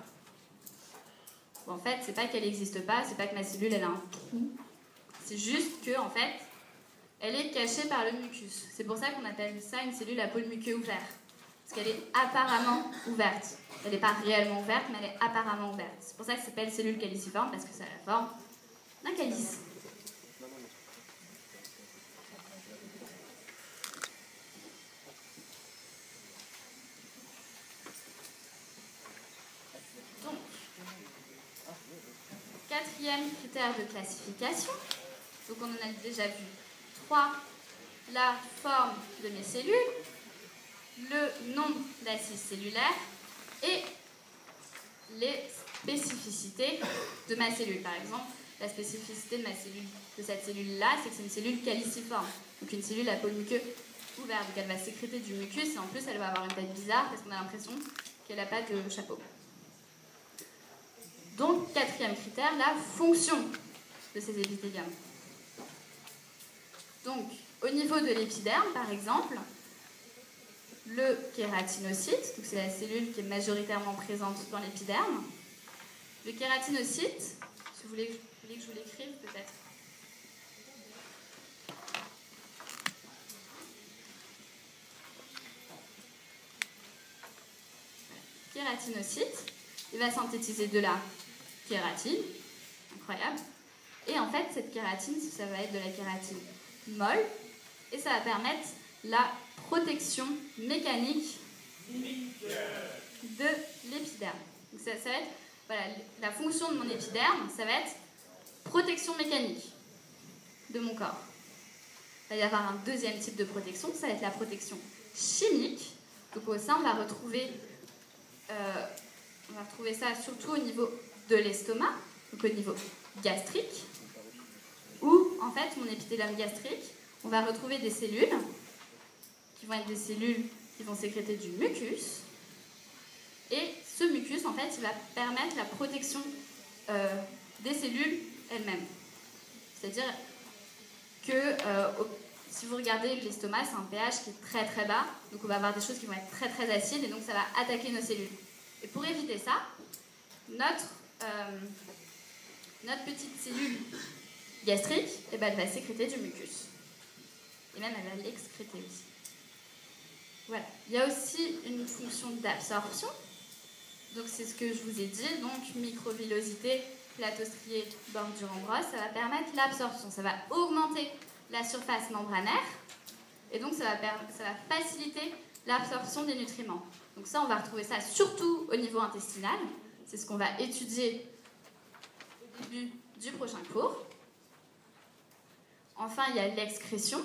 Bon, en fait, c'est pas qu'elle n'existe pas, c'est pas que ma cellule, elle a un trou. C'est juste que, en fait, elle est cachée par le mucus. C'est pour ça qu'on appelle ça une cellule à pôle muqueux ouvert. Parce qu'elle est apparemment ouverte. Elle n'est pas réellement ouverte, mais elle est apparemment ouverte. C'est pour ça que ça s'appelle cellule caliciforme, parce que ça a la forme d'un calice. Donc, quatrième critère de classification. Donc on en a déjà vu 3. La forme de mes cellules, le nombre d'assises cellulaires et les spécificités de ma cellule. Par exemple, la spécificité de cette cellule-là, c'est que c'est une cellule caliciforme, donc une cellule à pôle muqueux ouvert. Donc elle va sécréter du mucus et en plus elle va avoir une tête bizarre parce qu'on a l'impression qu'elle n'a pas de chapeau. Donc, quatrième critère, la fonction de ces épithéliums. Donc, au niveau de l'épiderme, par exemple, le kératinocyte, donc c'est la cellule qui est majoritairement présente dans l'épiderme. Le kératinocyte, si vous voulez que je vous l'écrive peut-être. Kératinocyte, il va synthétiser de la kératine, incroyable. Et en fait, cette kératine, ça va être de la kératine molle, et ça va permettre la protection mécanique de l'épiderme. Donc ça va être, voilà, la fonction de mon épiderme, ça va être protection mécanique de mon corps. Il va y avoir un deuxième type de protection, ça va être la protection chimique. Donc au sein, on va retrouver ça surtout au niveau de l'estomac, donc au niveau gastrique, où en fait mon épithélium gastrique, on va retrouver des cellules qui vont être des cellules qui vont sécréter du mucus. Et ce mucus, en fait, il va permettre la protection des cellules elles-mêmes. C'est-à-dire que si vous regardez l'estomac, c'est un pH qui est très très bas, donc on va avoir des choses qui vont être très très acides, et donc ça va attaquer nos cellules. Et pour éviter ça, notre petite cellule gastrique, eh ben, elle va sécréter du mucus. Et même elle va l'excréter aussi. Voilà. Il y a aussi une fonction d'absorption. Donc c'est ce que je vous ai dit. Donc microvillosité, plateau strié, bordure en brosse, ça va permettre l'absorption. Ça va augmenter la surface membranaire. Et donc ça va faciliter l'absorption des nutriments. Donc ça, on va retrouver ça surtout au niveau intestinal. C'est ce qu'on va étudier au début du prochain cours. Enfin, il y a l'excrétion.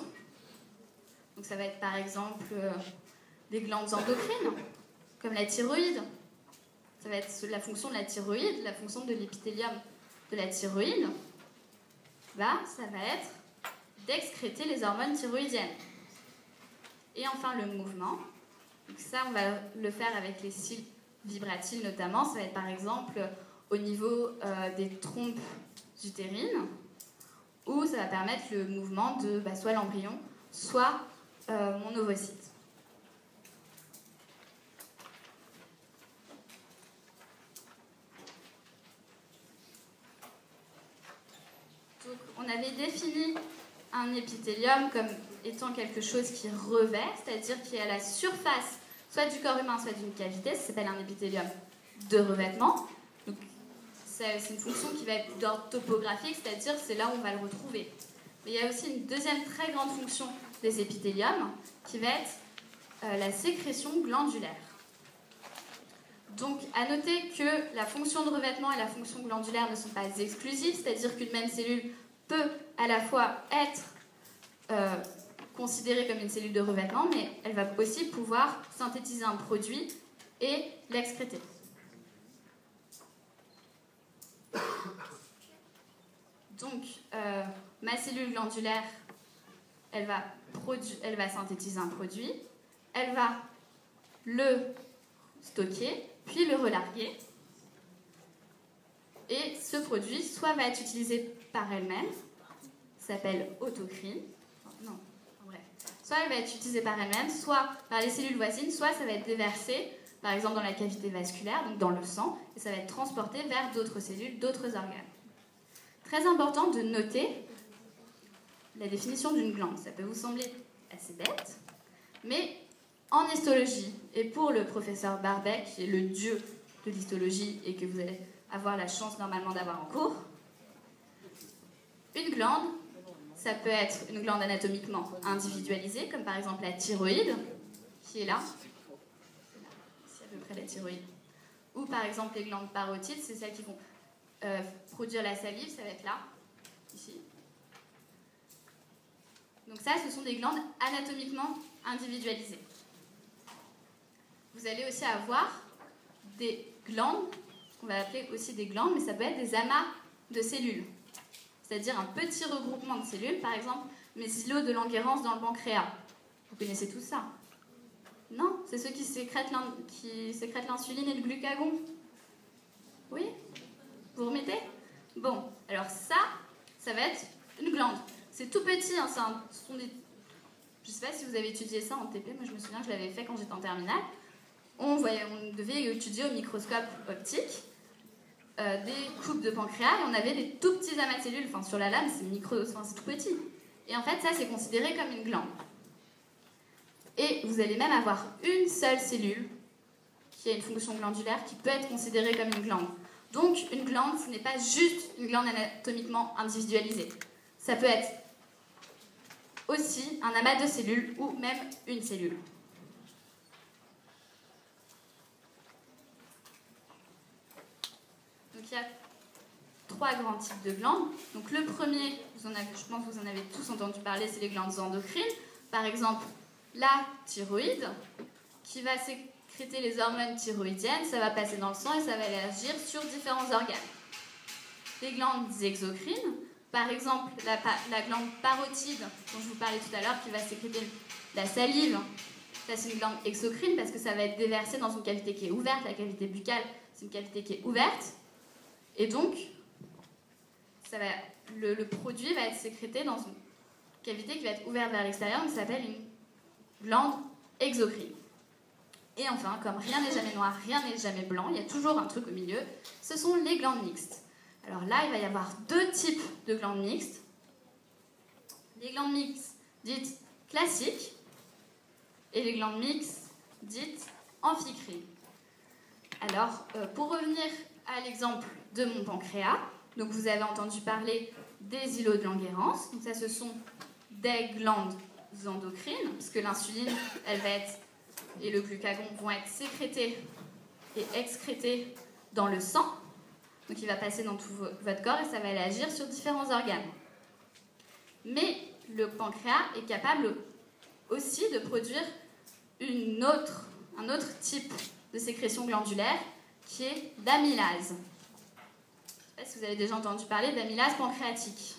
Donc ça va être par exemple des glandes endocrines, comme la thyroïde. Ça va être la fonction de la thyroïde, la fonction de l'épithélium de la thyroïde. Là, ça va être d'excréter les hormones thyroïdiennes. Et enfin, le mouvement. Donc ça, on va le faire avec les cils vibratiles notamment. Ça va être par exemple au niveau des trompes utérines, où ça va permettre le mouvement de soit l'embryon, soit mon ovocyte. Donc, on avait défini un épithélium comme étant quelque chose qui revêt, c'est-à-dire qui est à la surface soit du corps humain, soit d'une cavité. Ça s'appelle un épithélium de revêtement. Donc, c'est une fonction qui va être d'ordre topographique, c'est-à-dire c'est là où on va le retrouver. Mais il y a aussi une deuxième très grande fonction des épithéliums, qui va être la sécrétion glandulaire. Donc, à noter que la fonction de revêtement et la fonction glandulaire ne sont pas exclusives, c'est-à-dire qu'une même cellule peut à la fois être considérée comme une cellule de revêtement, mais elle va aussi pouvoir synthétiser un produit et l'excréter. Donc, ma cellule glandulaire, elle va synthétiser un produit, elle va le stocker, puis le relarguer. Et ce produit, soit va être utilisé par elle-même, ça s'appelle autocrine, non, bref. Soit elle va être utilisée par elle-même, soit par les cellules voisines, soit ça va être déversé, par exemple dans la cavité vasculaire, donc dans le sang, et ça va être transporté vers d'autres cellules, d'autres organes. Très important de noter la définition d'une glande. Ça peut vous sembler assez bête, mais en histologie, et pour le professeur Barbet, qui est le dieu de l'histologie et que vous allez avoir la chance normalement d'avoir en cours, une glande, ça peut être une glande anatomiquement individualisée, comme par exemple la thyroïde, qui est là. C'est à peu près la thyroïde. Ou par exemple les glandes parotides, c'est celles qui vont produire la salive, ça va être là, ici. Donc ça, ce sont des glandes anatomiquement individualisées. Vous allez aussi avoir des glandes, qu'on va appeler aussi des glandes, mais ça peut être des amas de cellules. C'est-à-dire un petit regroupement de cellules, par exemple, mes îlots de Langerhans dans le pancréas. Vous connaissez tout ça? Non, c'est ceux qui sécrètent l'insuline et le glucagon. Oui? Vous remettez? Bon, alors ça va être une glande. C'est tout petit, hein, ce sont des... Je ne sais pas si vous avez étudié ça en TP, moi je me souviens que je l'avais fait quand j'étais en terminale. On devait étudier au microscope optique des coupes de pancréas et on avait des tout petits amas de cellules, enfin sur la lame c'est tout petit. Et en fait ça c'est considéré comme une glande. Et vous allez même avoir une seule cellule qui a une fonction glandulaire qui peut être considérée comme une glande. Donc une glande, ce n'est pas juste une glande anatomiquement individualisée. Ça peut être aussi un amas de cellules ou même une cellule. Donc il y a 3 grands types de glandes. Donc le premier, je pense que vous en avez tous entendu parler, c'est les glandes endocrines. Par exemple, la thyroïde, qui va sécréter les hormones thyroïdiennes, ça va passer dans le sang et ça va agir sur différents organes. Les glandes exocrines, par exemple la glande parotide, dont je vous parlais tout à l'heure, qui va sécréter la salive Ça, c'est une glande exocrine parce que ça va être déversé dans une cavité qui est ouverte. La cavité buccale, c'est une cavité qui est ouverte. Et donc, le produit va être sécrété dans une cavité qui va être ouverte vers l'extérieur. Donc, ça s'appelle une glande exocrine. Et enfin, comme rien n'est jamais noir, rien n'est jamais blanc, il y a toujours un truc au milieu, ce sont les glandes mixtes. Alors là, il va y avoir deux types de glandes mixtes. Les glandes mixtes dites classiques et les glandes mixtes dites amphicrines. Alors, pour revenir à l'exemple de mon pancréas, donc vous avez entendu parler des îlots de Langerhans. Donc ça, ce sont des glandes endocrines, puisque l'insuline, elle va être, et le glucagon vont être sécrétés et excrétés dans le sang. Donc il va passer dans tout votre corps et ça va aller agir sur différents organes. Mais le pancréas est capable aussi de produire un autre type de sécrétion glandulaire qui est l'amylase. Je ne sais pas si vous avez déjà entendu parler d'amylase pancréatique.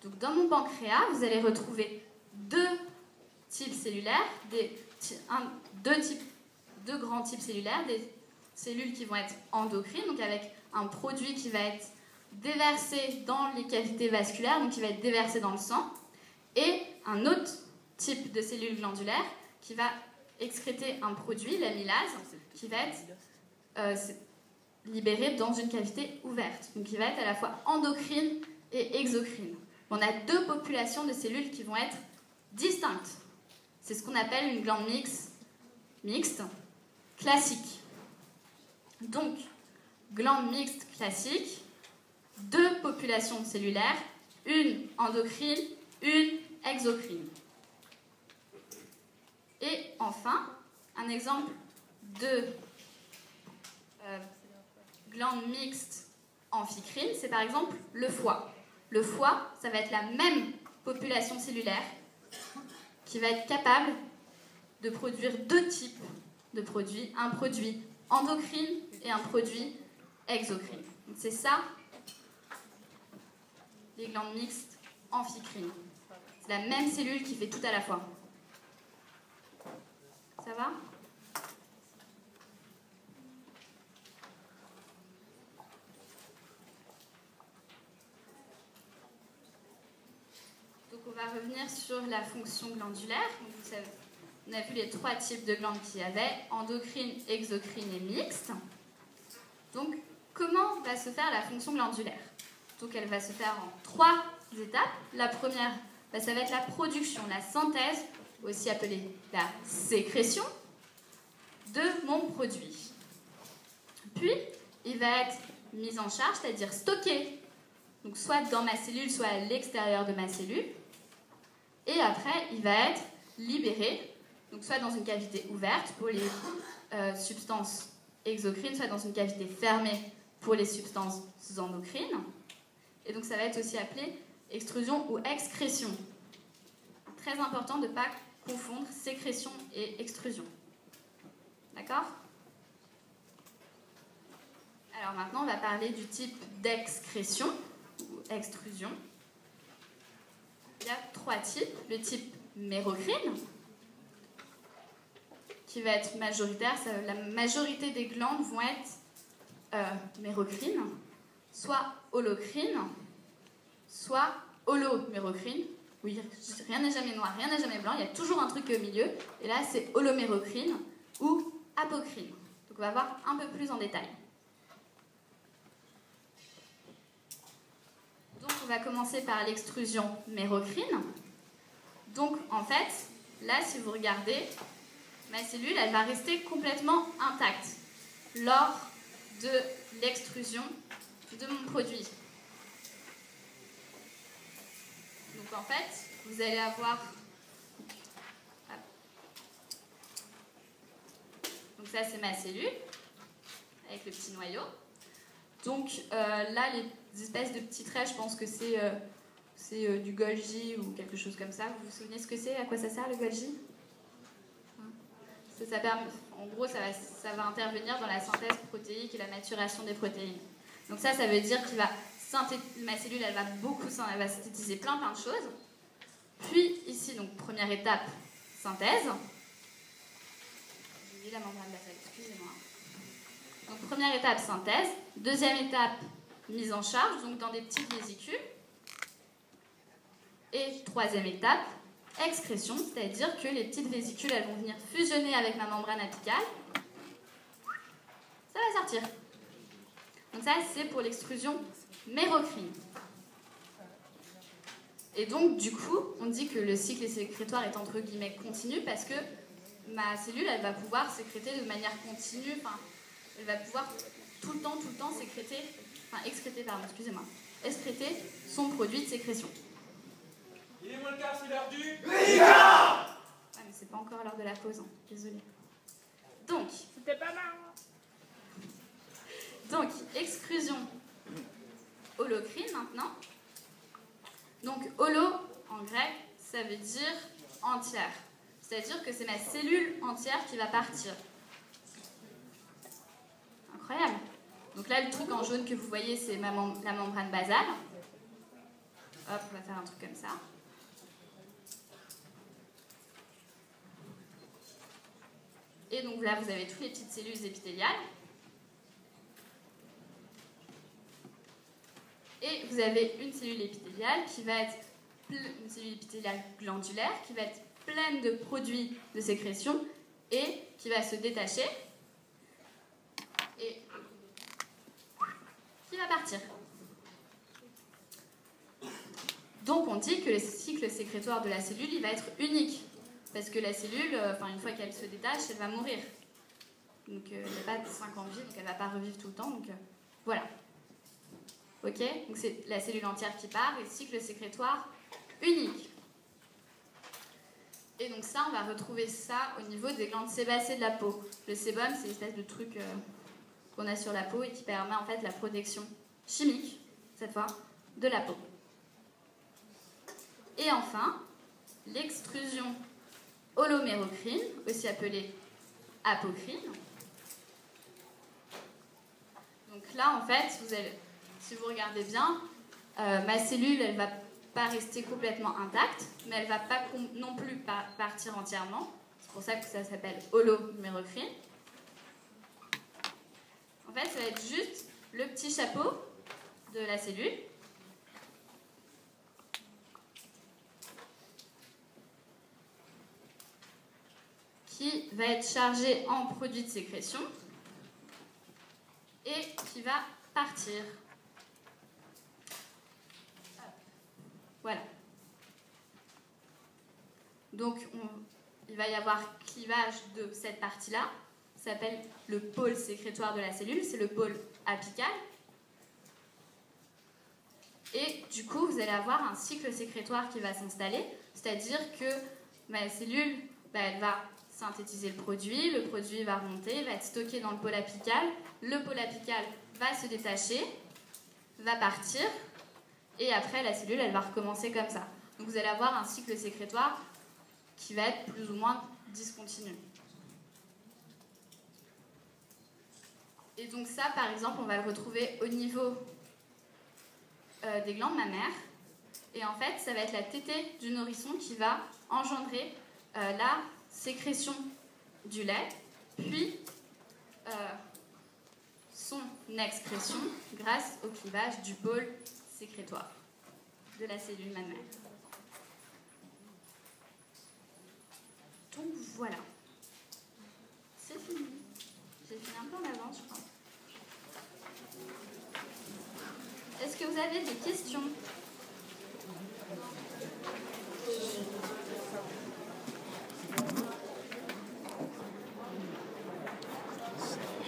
Donc dans mon pancréas, vous allez retrouver deux types cellulaires, deux grands types cellulaires, des cellules qui vont être endocrines, donc avec un produit qui va être déversé dans les cavités vasculaires, donc qui va être déversé dans le sang, et un autre type de cellules glandulaires qui va excréter un produit, l'amylase, qui va être libéré dans une cavité ouverte, donc qui va être à la fois endocrine et exocrine. On a deux populations de cellules qui vont être distinctes. C'est ce qu'on appelle une glande mixte classique. Donc, glande mixte classique, deux populations cellulaires, une endocrine, une exocrine. Et enfin, un exemple de glande mixte amphicrine, c'est par exemple le foie. Le foie, ça va être la même population cellulaire qui va être capable de produire deux types de produits, un produit endocrine et un produit exocrine. Donc c'est ça, les glandes mixtes amphicrines. C'est la même cellule qui fait tout à la fois. Ça va ? Donc on va revenir sur la fonction glandulaire. Donc vous savez, on a vu les trois types de glandes qu'il y avait, endocrine, exocrine et mixte. Donc comment va se faire la fonction glandulaire ? Donc elle va se faire en trois étapes. La première, ça va être la production, la synthèse, aussi appelée la sécrétion, de mon produit. Puis, il va être mis en charge, c'est-à-dire stocké, donc soit dans ma cellule, soit à l'extérieur de ma cellule. Et après, il va être libéré, donc soit dans une cavité ouverte pour les substances exocrines, soit dans une cavité fermée pour les substances endocrines. Et donc ça va être aussi appelé extrusion ou excrétion. Très important de ne pas confondre sécrétion et extrusion. D'accord ? Alors maintenant, on va parler du type d'excrétion ou extrusion. Il y a trois types. Le type mérocrine, qui va être majoritaire. La majorité des glandes vont être mérocrines, soit holocrine, soit holomérocrine. Oui, rien n'est jamais noir, rien n'est jamais blanc, il y a toujours un truc au milieu. Et là, c'est holomérocrine ou apocrine. Donc on va voir un peu plus en détail. Donc on va commencer par l'extrusion mérocrine. Donc en fait, là, si vous regardez, ma cellule, elle va rester complètement intacte lors de l'extrusion de mon produit. Donc en fait, vous allez avoir... Donc ça, c'est ma cellule, avec le petit noyau. Donc là, les espèces de petits traits, je pense que c'est du Golgi ou quelque chose comme ça. Vous vous souvenez ce que c'est ? À quoi ça sert, le Golgi ? Ça permet, en gros, ça va intervenir dans la synthèse protéique et la maturation des protéines. Donc ça veut dire qu'il va ma cellule, elle va synthétiser plein de choses. Puis ici, donc première étape, synthèse. J'ai oublié la membrane basale, excusez-moi. Donc première étape, synthèse. Deuxième étape, mise en charge, donc dans des petites vésicules. Et troisième étape, excrétion, c'est-à-dire que les petites vésicules, elles vont venir fusionner avec ma membrane apicale. Ça va sortir. Donc ça, c'est pour l'extrusion mérocrine. Et donc, du coup, on dit que le cycle sécrétoire est entre guillemets continu parce que ma cellule, elle va pouvoir sécréter de manière continue, enfin, elle va pouvoir tout le temps excréter son produit de sécrétion. Il est moins le quart, c'est l'heure du... Ouais, mais c'est pas encore l'heure de la pause, hein. Désolée. Donc, C'était pas marrant. Donc, exclusion holocrine maintenant. Donc, holo, en grec, ça veut dire entière. C'est-à-dire que c'est ma cellule entière qui va partir. Incroyable. Donc là, le truc en jaune que vous voyez, c'est la membrane basale. Hop, on va faire un truc comme ça. Et donc là, vous avez toutes les petites cellules épithéliales. Et vous avez une cellule épithéliale qui va être une cellule épithéliale glandulaire qui va être pleine de produits de sécrétion et qui va se détacher et qui va partir. Donc on dit que le cycle sécrétoire de la cellule, il va être unique. Parce que la cellule, une fois qu'elle se détache, elle va mourir. Donc il n'y a pas de 5 ans de vie, donc elle ne va pas revivre tout le temps. Donc voilà. Ok, donc c'est la cellule entière qui part et cycle sécrétoire unique. Et donc ça, on va retrouver ça au niveau des glandes sébacées de la peau. Le sébum, c'est l'espèce de truc qu'on a sur la peau et qui permet en fait la protection chimique, cette fois, de la peau. Et enfin, l'extrusion holomérocrine, aussi appelée apocrine. Donc là, en fait, si vous regardez bien, ma cellule, elle ne va pas rester complètement intacte, mais elle ne va pas non plus partir entièrement. C'est pour ça que ça s'appelle holomérocrine. En fait, ça va être juste le petit chapeau de la cellule. Qui va être chargé en produit de sécrétion et qui va partir. Voilà. Donc, il va y avoir clivage de cette partie-là. Ça s'appelle le pôle sécrétoire de la cellule. C'est le pôle apical. Et du coup, vous allez avoir un cycle sécrétoire qui va s'installer. C'est-à-dire que ma cellule, elle va synthétiser le produit va remonter, va être stocké dans le pôle apical. Le pôle apical va se détacher, va partir. Et après, la cellule, elle va recommencer comme ça. Donc vous allez avoir un cycle sécrétoire qui va être plus ou moins discontinu. Et donc ça, par exemple, on va le retrouver au niveau des glandes mammaires. Et en fait, ça va être la tétée du nourrisson qui va engendrer la sécrétion du lait, puis son excrétion grâce au clivage du pôle sécrétoire de la cellule mammaire. Donc voilà. C'est fini. J'ai fini un peu en avance, je crois. Est-ce que vous avez des questions ?